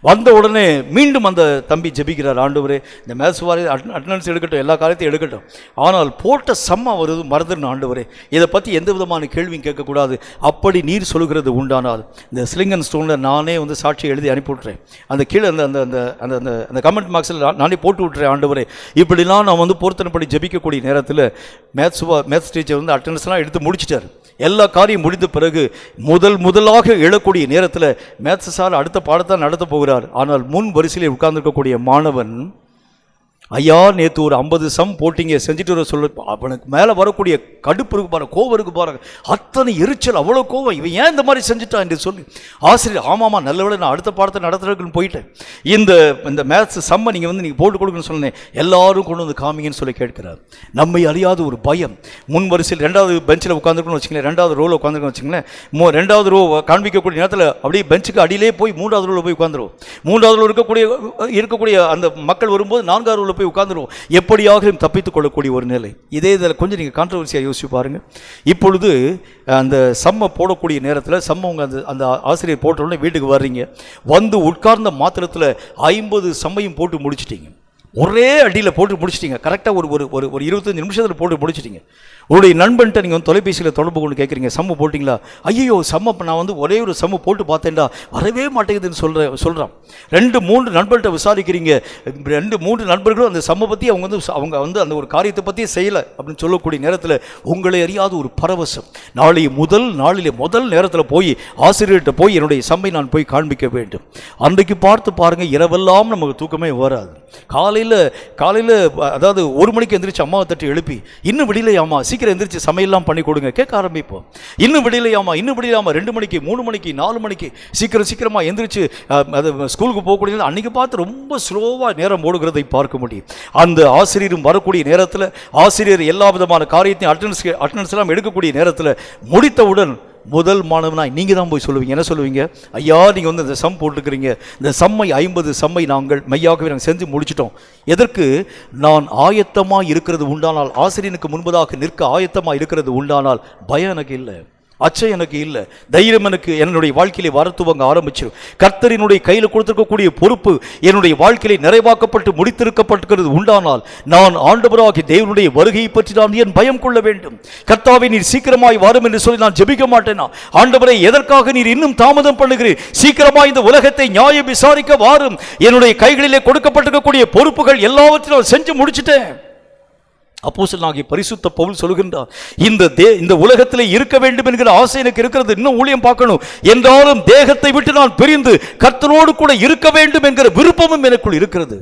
வந்த உடனே மீண்டும் அந்த தம்பி ஜெபிக்கிறார், ஆண்டவரே இந்த மேத்ஸ் வாரி அட்டண்டன்ஸ் எடுக்கட்டும், எல்லா காரியத்தையும் எடுக்கட்டும், ஆனால் போட்ட சம்மா வருது மறந்துடணும் ஆண்டவரே, இதை பற்றி எந்த விதமான கேள்வியும் கேட்கக்கூடாது, அப்படி நீர் சொல்கிறது உண்டானால் இந்த ஸ்லிங் அண்ட் ஸ்டோனில் நானே வந்து சாட்சி எழுதி அனுப்பிவிட்றேன், அந்த கீழே அந்த அந்த அந்த அந்த அந்த கமெண்ட் பாக்ஸில் நானே போட்டு விட்றேன் ஆண்டவரே. இப்படிலாம் நான் வந்து பொருத்தனைப்படி ஜெபிக்கக்கூடிய நேரத்தில் மேத்ஸ் டீச்சர் வந்து அட்டண்டன்ஸ்லாம் எடுத்து முடிச்சிட்டார். எல்லா காரியம் முடிந்த பிறகு முதலாக எழக்கூடிய நேரத்தில் மேத்ஸ் சார் அடுத்த பாடத்தை நடத்த போகிறார். ஆனால் முன் வரிசையில் உட்கார்ந்துருக்கக்கூடிய மாணவன், ஐயா நேற்று ஒரு 50 சம் போட்டிங்க செஞ்சுட்டு வர சொல்ல, அவனுக்கு மேலே வரக்கூடிய கடுப்பு இருக்கு பாருங்க, கோவம் இருக்கு பாருங்க, அத்தனை எரிச்சல், அவ்வளோ கோவம், இவன் ஏன் இந்த மாதிரி செஞ்சுட்டான் என்று சொல்லி ஆசிரியர், ஆமாம்மா நல்லவேளை நான் அடுத்த பாடத்தை நடத்துறதுக்குன்னு போயிட்டேன், இந்த மேத்ஸ் சம்மை நீங்கள் போட்டு கொடுக்குன்னு சொன்னேன், எல்லாரும் கொண்டு வந்து காமிங்கன்னு சொல்லி கேட்கிறார். நம்மை அறியாத ஒரு பயம். முன் வரிசையில் 2வது பெஞ்சில் உட்காந்துருக்கணும்னு வச்சுங்களேன், 2வது ரோவில் உட்காந்துருக்கணும்னு வச்சுங்களேன், 2வது ரோ காண்பிக்கக்கூடிய நேரத்தில் அப்படியே பெஞ்சுக்கு அடியிலே போய் 3வது ரோவில் போய் உட்காந்துருவோம். 3வது ரோவில் இருக்கக்கூடிய அந்த மக்கள் வரும்போது 4வது ரோவில் போய் உட்கார்ந்துருவோம். எப்படியாக தப்பித்துக் கொள்ளக்கூடிய ஒரு நிலை. இதே இதில் கொஞ்சம் நீங்கள் கான்ட்ரவர்சியாக யோசிச்சு பாருங்க. இப்பொழுது அந்த சம்மை போடக்கூடிய நேரத்தில் சம்மை உங்கள் அந்த ஆசிரியர் போட்ட உடனே வீட்டுக்கு வர்றீங்க, வந்து உட்கார்ந்த மாத்திரத்தில் 50 சம்மையும் போட்டு முடிச்சிட்டீங்க. ஒரே அடியில் போட்டு முடிச்சிட்டிங்க. கரெக்டாக ஒரு 25 நிமிஷத்தில் போட்டு முடிச்சிட்டிங்க. உங்களுடைய நண்பன்கிட்ட நீங்கள் வந்து தொலைபேசியில் தொடர்பு கொண்டு கேட்குறீங்க, சம்மு போட்டிங்களா? ஐயோ சம்ம நான் வந்து ஒரே ஒரு சம்மு போட்டு பார்த்தேன்டா, வரவே மாட்டேங்குதுன்னு சொல்கிறான். 2-3 நண்பர்கிட்ட விசாரிக்கிறீங்க, 2-3 நண்பர்களும் அந்த சம்மை பற்றி அவங்க வந்து அந்த ஒரு காரியத்தை பற்றியே செய்யலை அப்படின்னு சொல்லக்கூடிய நேரத்தில் உங்களை அறியாத ஒரு பரவசம். முதல் நேரத்தில் போய் ஆசிரியர்கிட்ட போய் என்னுடைய சம்மை நான் போய் காண்பிக்க வேண்டும். அன்றைக்கு பார்த்து பாருங்கள், இரவெல்லாம் நமக்கு தூக்கமே வராது. காலையில் அதாவது 1 மணிக்கு எந்திரிச்சு அம்மாவை தட்டி எழுப்பி, இன்னும் விடியலையாமா, சீக்கிரம் எந்திரிச்சு சமையல்லாம் பண்ணி கொடுங்க கேட்க ஆரம்பிப்போம். இன்னும் விடியலையாமா 2 மணிக்கு 3 மணிக்கு 4 மணிக்கு சீக்கிரமாக எந்திரிச்சு அது ஸ்கூலுக்கு போகக்கூடிய அன்றைக்கி பார்த்து ரொம்ப ஸ்லோவாக நேரம் ஓடுகிறதை பார்க்க முடியும். அந்த ஆசிரியரும் வரக்கூடிய நேரத்தில் ஆசிரியர் எல்லா விதமான காரியத்தையும் அட்டண்டன்ஸ் எல்லாம் எடுக்கக்கூடிய நேரத்தில் முடித்தவுடன் முதல் மாணவனாய் நீங்கள் தான் போய் சொல்லுவீங்க. என்ன சொல்லுவீங்க? ஐயா நீங்கள் வந்து இந்த சம் போட்டுக்கிறீங்க, இந்த சம்மை 50 சம்மை நாங்கள் மெய்யாகவே நாங்கள் செஞ்சு முடிச்சிட்டோம். எதற்கு? நான் ஆயத்தமாக இருக்கிறது உண்டானால், ஆசிரியனுக்கு முன்பதாக நிற்க ஆயத்தமாக இருக்கிறது உண்டானால் பயம் எனக்கு இல்லை, அச்சம் எனக்கு இல்லை, தைரியம் எனக்கு என்னுடைய வாழ்க்கையிலே வர துவங்க ஆரம்பிச்சிடும். கர்த்தரினுடைய கையில் கொடுத்திருக்கக்கூடிய பொறுப்பு என்னுடைய வாழ்க்கையிலே நிறைவாக்கப்பட்டு முடித்திருக்கப்பட்டிருக்கிறது உண்டானால் நான் ஆண்டவராகிய தேவனுடைய வருகையை பற்றி நான் ஏன் பயம் கொள்ள வேண்டும்? கர்த்தாவே நீர் சீக்கிரமாய் வரும் என்று சொல்லி நான் ஜெபிக்க மாட்டேனா? ஆண்டவரே எதற்காக நீர் இன்னும் தாமதம் பண்ணுகிறீர்? சீக்கிரமாய் இந்த உலகத்தை நியாயம் விசாரிக்க வாரும். என்னுடைய கைகளிலே கொடுக்கப்பட்டிருக்கக்கூடிய பொறுப்புகள் எல்லாவற்றையும் நான் செஞ்சு முடிச்சிட்டேன். அப்போஸ்தலனாகிய பரிசுத்த பவுல் சொல்கின்றார், இந்த உலகத்திலே இருக்க வேண்டும் என்கிற ஆசை எனக்கு இருக்கிறது, இன்னும் ஊழியம் பார்க்கணும் என்றாலும் தேகத்தை விட்டு நான் பிரிந்து கர்த்தரோடு கூட இருக்க வேண்டும் என்கிற விருப்பமும் எனக்குள் இருக்கிறது.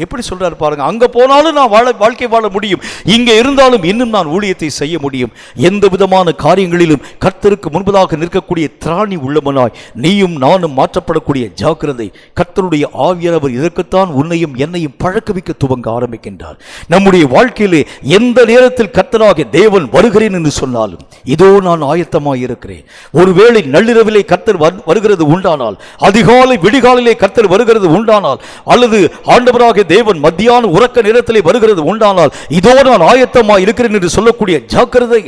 எப்படி சொல்றாரு பாருங்க, அங்க போனாலும் நான் வாழ்க்கை வாழ முடியும், இங்க இருந்தாலும் இன்னும் நான் ஊழியத்தை செய்ய முடியும். எந்த விதமான காரியங்களிலும் கர்த்தருக்கு முன்பதாக நிற்கக்கூடிய திராணி உள்ளவனாய் நீயும் நானும் மாற்றப்படக்கூடிய ஜாக்கிரதை. கர்த்தருடைய ஆவியானவர் இதற்குத்தான் உன்னையும் என்னையும் பழக்கவிக்க துவங்க ஆரம்பிக்கின்றார். நம்முடைய வாழ்க்கையிலே எந்த நேரத்தில் கர்த்தராகிய தேவன் வருகிறேன் என்று சொன்னாலும் இதோ நான் ஆயத்தமாய் இருக்கிறேன். ஒருவேளை நள்ளிரவிலே கர்த்தர் வருகிறது உண்டானால், அதிகாலை விடிகாலிலே கர்த்தர் வருகிறது உண்டானால், அல்லது ஆண்டவராகிய தேவன் மத்தியான உறக்க நேரத்திலே வருகிறது உண்டானால் இதோ நான் ஆயத்தமாக இருக்கிறேன் என்று சொல்லக்கூடிய ஜாக்கிரதை.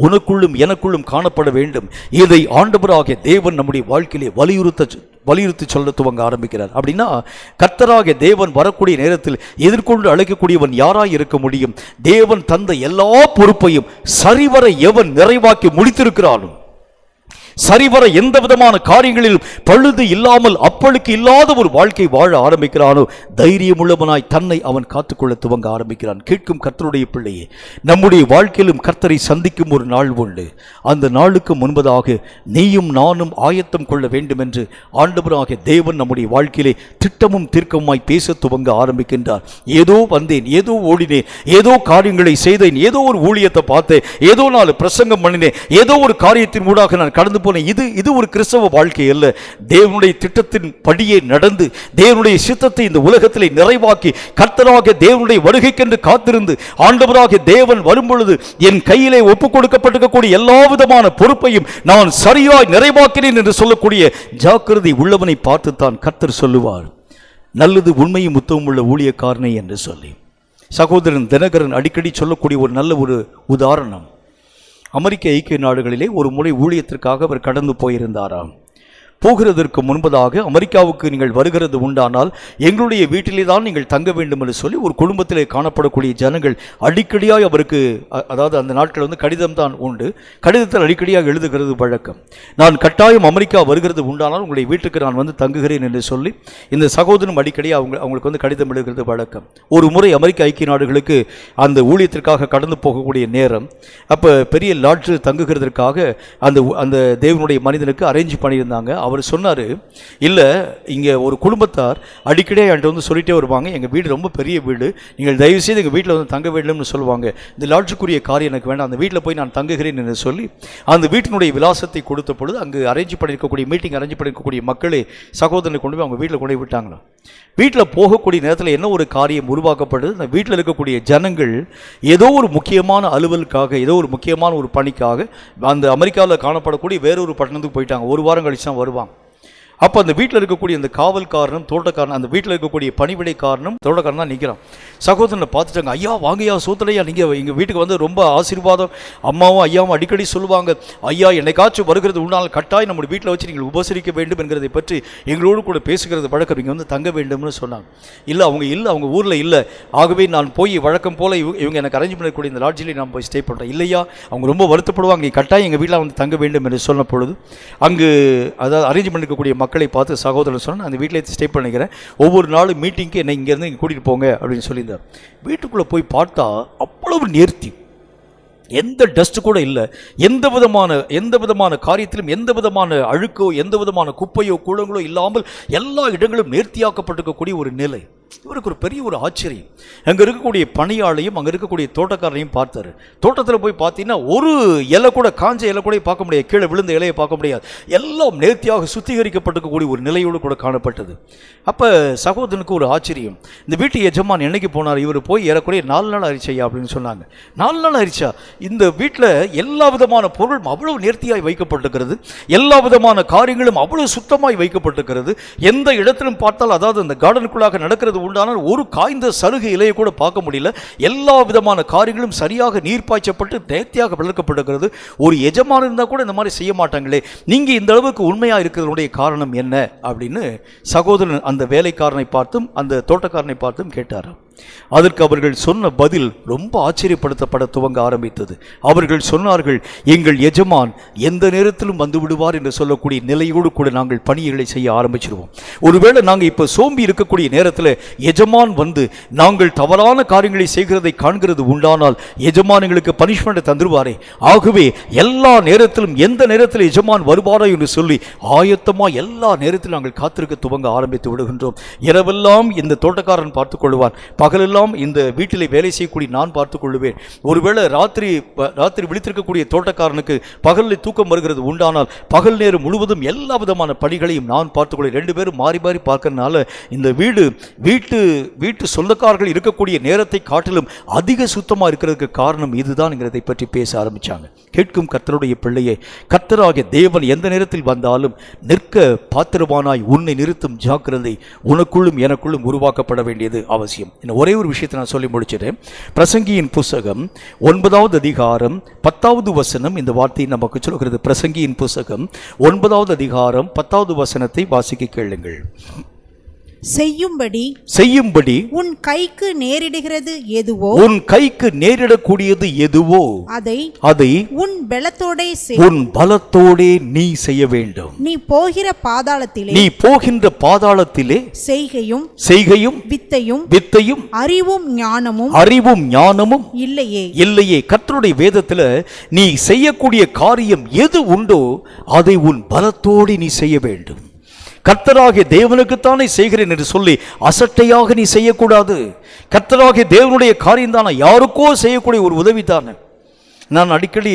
உனக்குள்ளும் எனக்குள்ளும் காணப்பட வேண்டும். இதை ஆண்டவராகிய தேவன் நம்முடைய வாழ்க்கையிலே வலியுறுத்தி சொல்ல துவங்க ஆரம்பிக்கிறார். அப்படின்னா கர்த்தராகிய தேவன் வரக்கூடிய நேரத்தில் எதிர்கொண்டு அழைக்கக்கூடியவன் யாராய் இருக்க முடியும்? தேவன் தந்த எல்லா பொறுப்பையும் சரிவர எவன் நிறைவாக்கி முடித்திருக்கிறானோ, சரிவர எந்த விதமான காரியங்களிலும் பழுது இல்லாமல் அப்பழுக்கு இல்லாத ஒரு வாழ்க்கை வாழ ஆரம்பிக்கிறானோ, தைரியமுள்ளவனாய் தன்னை அவன் காத்துக்கொள்ள துவங்க ஆரம்பிக்கிறான். கேட்கும் கர்த்தருடைய பிள்ளையே, நம்முடைய வாழ்க்கையிலும் கர்த்தரை சந்திக்கும் ஒரு நாள் உண்டு. அந்த நாளுக்கு முன்பதாக நீயும் நானும் ஆயத்தம் கொள்ள வேண்டும் என்று ஆண்டவராகிய தேவன் நம்முடைய வாழ்க்கையிலே திட்டமும் தீர்க்கமாய் பேச துவங்க ஆரம்பிக்கின்றார். ஏதோ வந்தேன், ஏதோ ஓடினேன், ஏதோ காரியங்களை செய்தேன், ஏதோ ஒரு ஊழியத்தை பார்த்தேன், ஏதோ 4 பிரசங்கம் பண்ணினேன், ஏதோ ஒரு காரியத்தின் ஊடாக நான் கடந்து போனேன். இது ஒரு கிறிஸ்தவ வாழ்க்கை அல்ல. தேவனுடைய திட்டத்தின் படியே நடந்து தேவனுடைய சித்தத்தை இந்த உலகத்திலே நிறைவாக்கி கர்த்தராகிய தேவனுடைய வருகைக்கென்று காத்திருந்து ஆண்டவராகிய தேவன் வரும்பொழுது என் கையிலே ஒப்புக் கொடுக்கப்பட்டிருக்கக்கூடிய எல்லா விதமான பொறுப்பையும் நான் சரியாய் நிறைவாக்கினேன் என்று சொல்லக்கூடிய ஜாக்கிரதை உள்ளவனை பார்த்துத்தான் கர்த்தர் சொல்லுவார், நல்லது உண்மையும் உத்தமும் உள்ள ஊழியக்காரனை என்று சொல்லி. சகோதரன் தினகரன் அடிக்கடி சொல்லக்கூடிய ஒரு நல்ல ஒரு உதாரணம், அமெரிக்க ஐக்கிய நாடுகளிலே ஒரு முறை ஊழியத்திற்காக அவர் கடந்து போயிருந்தாராம். போகிறதற்கு முன்பதாக அமெரிக்காவுக்கு நீங்கள் வருகிறது உண்டானால் எங்களுடைய வீட்டிலே தான் நீங்கள் தங்க வேண்டும் என்று சொல்லி ஒரு குடும்பத்திலே காணப்படக்கூடிய ஜனங்கள் அடிக்கடியாக அவருக்கு, அதாவது அந்த நாட்கள் கடிதம் தான் உண்டு, கடிதத்தில் அடிக்கடியாக எழுதுகிறது வழக்கம். நான் கட்டாயம் அமெரிக்கா வருகிறது உண்டானால் உங்களுடைய வீட்டுக்கு நான் வந்து தங்குகிறேன் என்று சொல்லி இந்த சகோதரனும் அடிக்கடியாக அவங்களுக்கு கடிதம் எழுதுகிறது வழக்கம். ஒரு முறை அமெரிக்க ஐக்கிய நாடுகளுக்கு அந்த ஊழியத்திற்காக கடந்து போகக்கூடிய நேரம், அப்போ பெரிய லாட்ஜ் தங்குகிறதற்காக அந்த தேவனுடைய மனிதனுக்கு அரேஞ்ச் பண்ணியிருந்தாங்க. அவர் சொன்னார், இல்லை இங்கே ஒரு குடும்பத்தார் அடிக்கடியாக என்கிட்ட சொல்லிட்டே வருவாங்க, எங்கள் வீடு ரொம்ப பெரிய வீடு, நீங்கள் தயவுசெய்து எங்கள் வீட்டில் தங்க வேண்டும்னு சொல்லுவாங்க, இந்த லாட்ஜுக்குரிய காரியம் எனக்கு வேண்டாம், அந்த வீட்டில் போய் நான் தங்குகிறேன் என்று சொல்லி அந்த வீட்டினுடைய விலாசத்தை கொடுத்த பொழுது அங்கு அரேஞ்ச் பண்ணியிருக்கக்கூடிய மீட்டிங் அரேஞ்ச் பண்ணியிருக்கக்கூடிய மக்களே சகோதரனை கொண்டு போய் அவங்க வீட்டில் கொண்டு போய் விட்டாங்களா. வீட்டில் போகக்கூடிய நேரத்தில் என்ன ஒரு காரியம் உருவாக்கப்படுது, அந்த வீட்டில் இருக்கக்கூடிய ஜனங்கள் ஏதோ ஒரு முக்கியமான அலுவலுக்காக, ஏதோ ஒரு முக்கியமான ஒரு பணிக்காக அந்த அமெரிக்காவில் காணப்படக்கூடிய வேறொரு பட்டணத்துக்கு போயிட்டாங்க. 1 வாரம் கழிச்சு தான் வருவாங்க. அப்போ அந்த வீட்டில் இருக்கக்கூடிய அந்த காவல்காரனும் தோட்டக்காரனும், அந்த வீட்டில் இருக்கக்கூடிய பணிவிடைக்காரனும் தோட்டக்காரன் தான் நிற்கிறான். சகோதரனை பார்த்துட்டாங்க, ஐயா வாங்கய்யா சூத்தலையா, நீங்கள் எங்கள் வீட்டுக்கு வந்து ரொம்ப ஆசீர்வாதம், அம்மாவும் ஐயாவும் அடிக்கடி சொல்லுவாங்க, ஐயா என்னைக்காச்சும் வருகிறது உன்னால் கட்டாயம் நம்முடைய வீட்டில் வச்சு நீங்கள் உபசரிக்க வேண்டும் என்கிறதை பற்றி எங்களோடு கூட பேசுகிறது வழக்கம், இங்கே வந்து தங்க வேண்டும்னு சொன்னாங்க. இல்லை அவங்க ஊரில் இல்லை, ஆகவே நான் போய் வழக்கம் போல் இவங்க எனக்கு அரேஞ்ச் பண்ணக்கூடிய இந்த லாட்ஜிலே நான் போய் ஸ்டே பண்ணுறேன். இல்லையா அவங்க ரொம்ப வருத்தப்படுவாங்க, கட்டாயம் எங்கள் வீட்டில் வந்து தங்க வேண்டும் என்று சொன்ன பொழுது அங்கு அதாவது அரேஞ்ச் பண்ணிருக்கக்கூடிய மக்களை பார்த்து சகோதரன் சொன்னால் அந்த வீட்டில் ஸ்டே பண்ணிக்கிறேன், ஒவ்வொரு நாளும் மீட்டிங்க்கு என்னை இங்கேருந்து இங்கே கூட்டிகிட்டு போங்க அப்படின்னு சொல்லியிருந்தார். வீட்டுக்குள்ளே போய் பார்த்தா அவ்வளவு நேர்த்தி, எந்த டஸ்ட் கூட இல்லை, எந்த விதமான காரியத்திலும் எந்த விதமான அழுக்கோ எந்த விதமான குப்பையோ கூழங்களோ இல்லாமல் எல்லா இடங்களும் நேர்த்தியாக்கப்பட்டிருக்கக்கூடிய ஒரு நிலை. இவருக்கு ஒரு பெரிய ஒரு ஆச்சரியம். அங்கே இருக்கக்கூடிய பணியாளையும் அங்கே இருக்கக்கூடிய தோட்டக்காரனையும் பார்த்தாரு. தோட்டத்தில் போய் பார்த்தீங்கன்னா ஒரு இலை கூட, காஞ்ச இலை கூட பார்க்க முடியாது, கீழே விழுந்த இலையை பார்க்க முடியாது, எல்லாம் நேர்த்தியாக சுத்திகரிக்கப்பட்டிருக்கக்கூடிய ஒரு நிலையோடு கூட காணப்பட்டது. அப்போ சகோதரனுக்கு ஒரு ஆச்சரியம், இந்த வீட்டு எஜமான் என்னைக்கு போனார், இவர் போய் ஏறக்குறைய 4 நாள் ஆயிடுச்சையா அப்படின்னு சொன்னாங்க. 4 நாள் ஆயிடுச்சா? இந்த வீட்டில் எல்லா விதமான பொருளும் அவ்வளவு நேர்த்தியாய் வைக்கப்பட்டிருக்கிறது, எல்லா விதமான காரியங்களும் அவ்வளவு சுத்தமாய் வைக்கப்பட்டிருக்கிறது. எந்த இடத்திலும் பார்த்தால், அதாவது அந்த கார்டனுக்குள்ளாக நடக்கிறது உண்டானால் ஒரு காய்ந்த சருகு இலையை கூட பார்க்க முடியல, எல்லா விதமான காரியங்களும் சரியாக நீர் பாய்ச்சப்பட்டு நேர்த்தியாக விளக்கப்பட்டிருக்கிறது. ஒரு எஜமான் இருந்தால் கூட இந்த மாதிரி செய்ய மாட்டாங்களே, நீங்க இந்த அளவுக்கு உண்மையா இருக்கிறதுடைய காரணம் என்ன அப்படின்னு சகோதரன் அந்த வேலைக்காரனை பார்த்தும் அந்த தோட்டக்காரனை பார்த்தும் கேட்டார். அதற்கு அவர்கள் சொன்ன பதில் ரொம்ப ஆச்சரியப்படுத்தப்பட துவங்க ஆரம்பித்தது. அவர்கள் சொன்னார்கள், எங்கள் எஜமான் எந்த நேரத்திலும் வந்து விடுவார் என்று சொல்லக்கூடிய நிலையோடு கூட நாங்கள் பணிகளை செய்ய ஆரம்பிச்சிருவோம். ஒருவேளை நாங்கள் இப்போ சோம்பி இருக்கக்கூடிய நேரத்தில் எஜமான் வந்து நாங்கள் தவறான காரியங்களை செய்கிறதை காண்கிறது உண்டானால் எஜமானங்களுக்கு பனிஷ்மெண்ட் தந்துருவாரே, ஆகவே எல்லா நேரத்திலும் எந்த நேரத்தில் எஜமான் வருவாரோ என்று சொல்லி ஆயத்தமாக எல்லா நேரத்திலும் நாங்கள் காத்திருக்க துவங்க ஆரம்பித்து விடுகின்றோம். இரவெல்லாம் இந்த தோட்டக்காரன் பார்த்துக் கொள்வான், பகலெல்லாம் இந்த வீட்டிலே வேலை செய்யக்கூடிய நான் பார்த்துக் கொள்வேன். ஒருவேளை ராத்திரி விழித்திருக்கக்கூடிய தோட்டக்காரனுக்கு பகலில் தூக்கம் வருகிறது உண்டானால் பகல் நேரம் முழுவதும் எல்லா விதமான பணிகளையும் நான் பார்த்துக் கொள்வேன். 2 பேரும் மாறி மாறி பார்க்கறதுனால இந்த வீட்டு சொந்தக்காரர்கள் இருக்கக்கூடிய நேரத்தை காட்டிலும் அதிக சுத்தமாக இருக்கிறதுக்கு காரணம் இதுதான்ங்கிறதை பற்றி பேச ஆரம்பிச்சாங்க. கேட்கும் கர்த்தருடைய பிள்ளையே, கர்த்தராகிய தேவன் எந்த நேரத்தில் வந்தாலும் நிற்க பாத்திரவானாய் உன்னை நிறுத்தும் ஜாக்கிரதை உனக்குள்ளும் எனக்குள்ளும் உருவாக்கப்பட வேண்டியது அவசியம். என்ன. ஒரே ஒரு விஷயத்தை நான் சொல்லி முடிச்சிட்டேன். பிரசங்கியின் புஸ்தகம் 9வது அதிகாரம் 10வது வசனம் இந்த வார்த்தையை நமக்கு சொல்கிறது. பிரசங்கியின் புஸ்தகம் 9வது அதிகாரம் 10வது வசனத்தை வாசிக்க கேளுங்கள். செய்யும்படி உன் கைக்கு நேரிடுகிறது எதுவோ, உன் கைக்கு நேரிடக்கூடியது எதுவோ அதை உன் பலத்தோடே நீ செய்ய வேண்டும். நீ போகின்ற பாதாளத்திலே செய்கையும் வித்தையும் அறிவும் ஞானமும் இல்லையே. கர்த்தருடைய வேதத்துல நீ செய்யக்கூடிய காரியம் எது உண்டோ அதை உன் பலத்தோடு நீ செய்ய வேண்டும். கர்த்தராகிய தேவனுக்குத்தானே செய்கிறேன் என்று சொல்லி அசட்டையாக நீ செய்யக்கூடாது. கர்த்தராகிய தேவனுடைய காரியம் தானே, யாருக்கோ செய்யக்கூடிய ஒரு உதவி தானே. நான் அடிக்கடி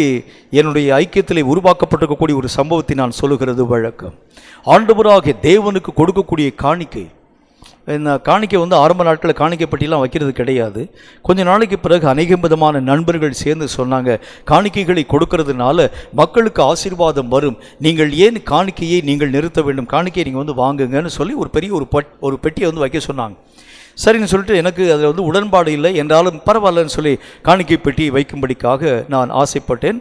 என்னுடைய ஐக்கியத்திலே உருவாக்கப்பட்டிருக்கக்கூடிய ஒரு சம்பவத்தை நான் சொல்லுகிறது வழக்கம். ஆண்டவராகிய தேவனுக்கு கொடுக்கக்கூடிய காணிக்கை, இந்த காணிக்கை ஆரம்ப நாட்களில் காணிக்கை பட்டியெல்லாம் வைக்கிறது கிடையாது. கொஞ்ச நாளைக்கு பிறகு அநேக விதமான நண்பர்கள் சேர்ந்து சொன்னாங்க, காணிக்கைகளை கொடுக்கறதுனால மக்களுக்கு ஆசீர்வாதம் வரும், நீங்கள் ஏன் காணிக்கையை நீங்கள் நிறுத்த வேண்டும், காணிக்கையை நீங்கள் வாங்குங்கன்னு சொல்லி ஒரு பெரிய ஒரு பெட்டியை வைக்க சொன்னாங்க. சரின்னு சொல்லிட்டு எனக்கு அதில் உடன்பாடு இல்லை என்றாலும் பரவாயில்லன்னு சொல்லி காணிக்கை பெட்டியை வைக்கும்படிக்காக நான் ஆசைப்பட்டேன்.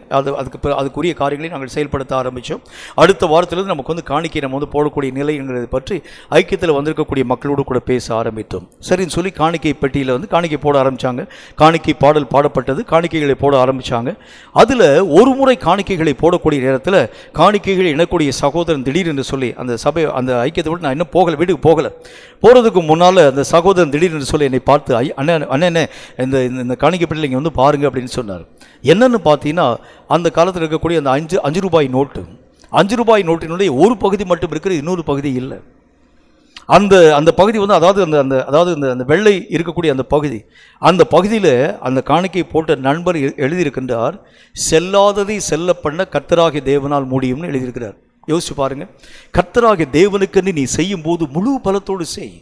அதுக்குரிய காரியங்களை நாங்கள் செயல்படுத்த ஆரம்பித்தோம். அடுத்த வாரத்திலிருந்து நமக்கு காணிக்கை நம்ம போடக்கூடிய நிலை என்கிறதை பற்றி ஐக்கியத்தில் வந்திருக்கக்கூடிய மக்களோடு கூட பேச ஆரம்பித்தோம். சரின்னு சொல்லி காணிக்கை பெட்டியில் காணிக்கை போட ஆரம்பித்தாங்க. காணிக்கை பாடல் பாடப்பட்டது, காணிக்கைகளை போட ஆரம்பித்தாங்க. அதில் ஒரு முறை காணிக்கைகளை போடக்கூடிய நேரத்தில் காணிக்கைகள் இணக்கூடிய சகோதரன் திடீரென்று சொல்லி அந்த ஐக்கியத்தை விட்டு நான் இன்னும் வீட்டுக்கு போகலை. போகிறதுக்கு முன்னால் அந்த சகோதரன் திடீர்னு சொல்லி என்னை பார்த்து, அண்ணே இந்த காணிக்கை பெட்டியில் இங்கே பாருங்க அப்படின்னு சொன்னார். என்னன்னு பார்த்தீங்கன்னா, அந்த காலத்தில் இருக்கக்கூடிய அந்த 5 ரூபாய் நோட்டு, 5 ரூபாய் நோட்டினுடைய ஒரு பகுதி மட்டும் இருக்கிற, இன்னொரு பகுதி இல்லை. அந்த பகுதி அதாவது அந்த வெள்ளை இருக்கக்கூடிய அந்த பகுதியில் அந்த காணிக்கை போட்ட நண்பர் எழுதியிருக்கின்றார், செல்லாததை செல்ல பண்ண கர்த்தராகிய தேவனால் முடியும்னு எழுதியிருக்கிறார். யோசிச்சு பாருங்க, கர்த்தராகிய தேவனுக்கு நீ செய்யும் போது முழு பலத்தோடு செய்,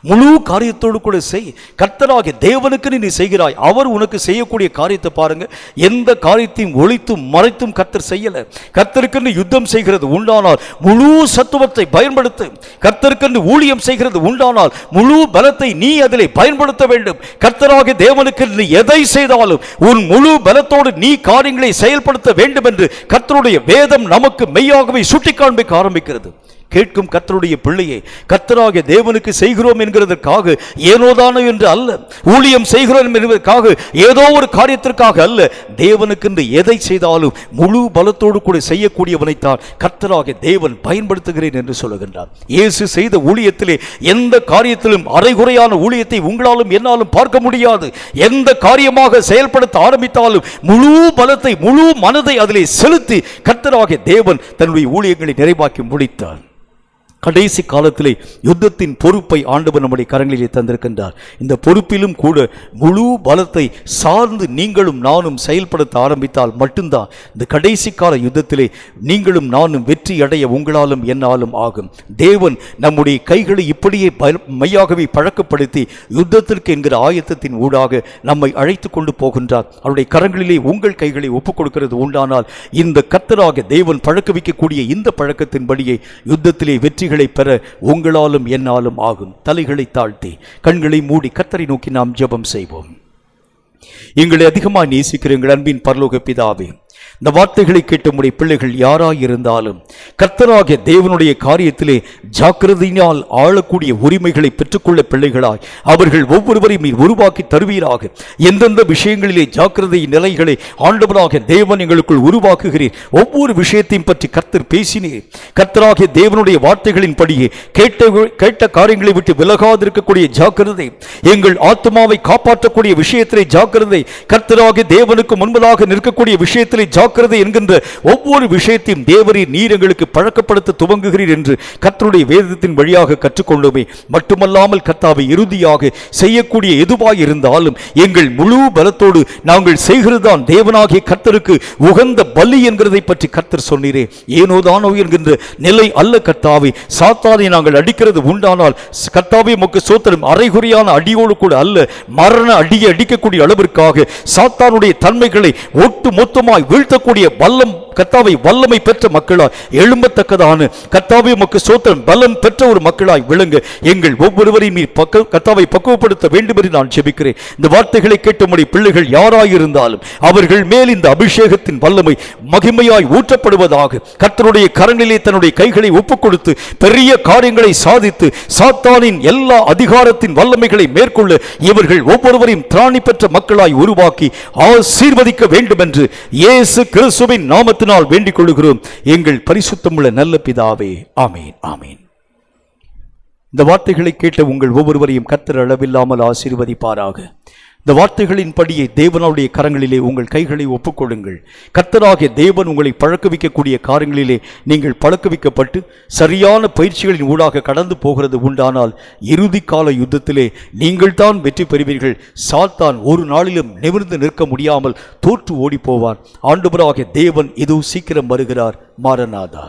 முழு காரியத்தோடு கூட செய். கர்த்தராகிய தேவனுக்கு நீ செய்கிறாய், அவர் உனக்கு செய்யக்கூடிய காரியத்தை பாருங்க. எந்த காரியத்தையும் ஒளித்தும் மறைத்தும் கர்த்தர் செய்யல. கர்த்தருக்கு யுத்தம் செய்கிறது உண்டானால் முழு சத்துவத்தை பயன்படுத்து. கர்த்தருக்கு ஊழியம் செய்கிறது உண்டானால் முழு பலத்தை நீ அதிலே பயன்படுத்த வேண்டும். கர்த்தராகிய தேவனுக்கு நீ எதை செய்தாலும் உன் முழு பலத்தோடு நீ காரியங்களை செயல்படுத்த வேண்டும் என்று கர்த்தருடைய வேதம் நமக்கு மெய்யாகவே சுட்டி காண்பிக்க ஆரம்பிக்கிறது. கேட்கும் கர்த்தருடைய பிள்ளையை, கர்த்தராகிய தேவனுக்கு செய்கிறோம் என்கிறதற்காக ஏனோதானோ என்று அல்ல, ஊழியம் செய்கிறோம் என்பதற்காக ஏதோ ஒரு காரியத்திற்காக அல்ல, தேவனுக்கு எதை செய்தாலும் முழு பலத்தோடு கூட செய்யக்கூடியவனைத்தான் கர்த்தராகிய தேவன் பயன்படுத்துகிறேன் என்று சொல்லுகின்றார். இயேசு செய்த ஊழியத்திலே எந்த காரியத்திலும் அரைகுறையான ஊழியத்தை உங்களாலும் என்னாலும் பார்க்க முடியாது. எந்த காரியமாக செயல்படுத்த ஆரம்பித்தாலும் முழு பலத்தை முழு மனதை அதிலே செலுத்தி கர்த்தராகிய தேவன் தன்னுடைய ஊழியங்களை நிறைவாக்கி முடித்தார். கடைசி காலத்திலே யுத்தத்தின் பொறுப்பை ஆண்டவர் நம்முடைய கரங்களிலே தந்திருக்கின்றார். இந்த பொறுப்பிலும் கூட முழு பலத்தை சார்ந்து நீங்களும் நானும் செயல்படுத்த ஆரம்பித்தால் மட்டும்தான் இந்த கடைசி கால யுத்தத்திலே நீங்களும் நானும் வெற்றி அடைய உங்களாலும் என்னாலும் ஆகும். தேவன் நம்முடைய கைகளை இப்படியே மையாகவே பழக்கப்படுத்தி யுத்தத்திற்கு என்கிற ஆயத்தத்தின் ஊடாக நம்மை அழைத்து கொண்டு போகின்றார். அவருடைய கரங்களிலே உங்கள் கைகளை ஒப்புக் கொடுக்கிறது உண்டானால் இந்த கர்த்தராகிய தேவன் பழக்க வைக்கக்கூடிய இந்த பழக்கத்தின்படியே யுத்தத்திலே வெற்றி பெற உங்களாலும் என்னாலும் ஆகும். தலைகளை தாழ்த்தி கண்களை மூடி கர்த்தரை நோக்கி நாம் ஜெபம் செய்வோம். எங்களை அதிகமாக நேசிக்கிற எங்கள் அன்பின் பரலோக பிதாவே, இந்த வார்த்தைகளை கேட்ட உம்முடைய பிள்ளைகள் யாராயிருந்தாலும் கர்த்தராகிய தேவனுடைய காரியத்திலே ஜாக்கிரதையினால் ஆளக்கூடிய உரிமைகளை பெற்றுக்கொள்ள பிள்ளைகளாய் அவர்கள் ஒவ்வொருவரையும் நீர் உருவாக்கி தருவீராக. எந்தெந்த விஷயங்களிலே ஜாக்கிரதை நிலைகளை ஆண்டவராகிய தேவன் எங்களுக்குள் உருவாக்குகிறீர், ஒவ்வொரு விஷயத்தையும் பற்றி கர்த்தர் பேசினீர். கர்த்தராகிய தேவனுடைய வார்த்தைகளின் படியே கேட்ட காரியங்களை விட்டு விலகாதிருக்கக்கூடிய ஜாக்கிரதை, எங்கள் ஆத்மாவை காப்பாற்றக்கூடிய விஷயத்திலே ஜாக்கிரதை, கர்த்தராகிய தேவனுக்கு முன்பதாக நிற்கக்கூடிய விஷயத்திலே ஜாக்கிரதை என்கின்ற ஒவ்வொரு விஷயத்தையும் தேவரீர் நீர் எங்களுக்கு பழக்கப்படுத்த துவங்குகிறீர் என்று கர்த்தருடைய வேதத்தின் வழியாக கற்றுக்கொள்ளுமே. மட்டுமல்லாமல் கர்த்தாவை இறுதியாக செய்யக்கூடிய எதுவாய் இருந்தாலும் எங்கள் முழு பலத்தோடு நாங்கள் செய்கிறதுதான் தேவனாகிய கர்த்தருக்கு உகந்த பலி என்கிறதை பற்றி கர்த்தர் சொன்னீரே. ஏனோதானோ என்கின்ற நிலை அல்ல கர்த்தாவை. சாத்தானை நாங்கள் அடிக்கிறது உண்டானால் கர்த்தாவை உமக்கு ஸ்தோத்திரம், அரைகுறையான அடியோடு கூட அல்ல, மரண அடியை அடிக்கக்கூடிய அளவிற்காக சாத்தானுடைய தன்மைகளை ஒட்டு மொத்தமாய் வீழ்த்தக்கூடிய கர்த்தாவை வல்லமை பெற்ற மக்களாய் எழும்பத்தக்கதான கர்த்தாவை உமக்கு ஸ்தோத்திரம் பலம் பெற்ற ஒரு மக்களாய் விளங்க எங்கள் ஒவ்வொருவரையும் கர்த்தாவை பக்குவப்படுத்த வேண்டும் என்று நான் ஜெபிக்கிறேன். இந்த வார்த்தைகளை கேட்டபடி பிள்ளைகள் யாராயிருந்தாலும் அவர்கள் மேல் இந்த அபிஷேகத்தின் வல்லமை மகிமையாய் ஊற்றப்படுவதாக. கர்த்தருடைய கரங்களிலே தன்னுடைய கைகளை ஒப்புக் கொடுத்து பெரிய காரியங்களை சாதித்து சாத்தானின் எல்லா அதிகாரத்தின் வல்லமைகளை மேற்கொள்ள இவர்கள் ஒவ்வொருவரையும் திராணி பெற்ற மக்களாய் உருவாக்கி ஆசீர்வதிக்க வேண்டும் என்று இயேசு கிறிஸ்துவின் நாமத்தினால் வேண்டிக் கொள்கிறோம் எங்கள் பரிசுத்தமுள்ள நல்ல பிதாவே. ஆமீன், ஆமீன். இந்த வார்த்தைகளை கேட்ட உங்கள் ஒவ்வொருவரையும் கர்த்தர் அளவில்லாமல் ஆசீர்வதிப்பாராக. இந்த வார்த்தைகளின் படியே தேவனுடைய கரங்களிலே உங்கள் கைகளை ஒப்புக்கொடுங்கள். கர்த்தராகிய தேவன் உங்களை பழக்கவிக்கக்கூடிய காரியங்களிலே நீங்கள் பழக்கவிக்கப்பட்டு சரியான பயிற்சிகளின் ஊடாக கடந்து போகிறது உண்டானால் இறுதி கால யுத்தத்திலே நீங்கள் தான் வெற்றி பெறுவீர்கள். சாத்தான் ஒரு நாளிலும் நிமிர்ந்து நிற்க முடியாமல் தோற்று ஓடி போவான். ஆண்டவராகிய தேவன் இதோ சீக்கிரம் வருகிறார். மாரநாதா.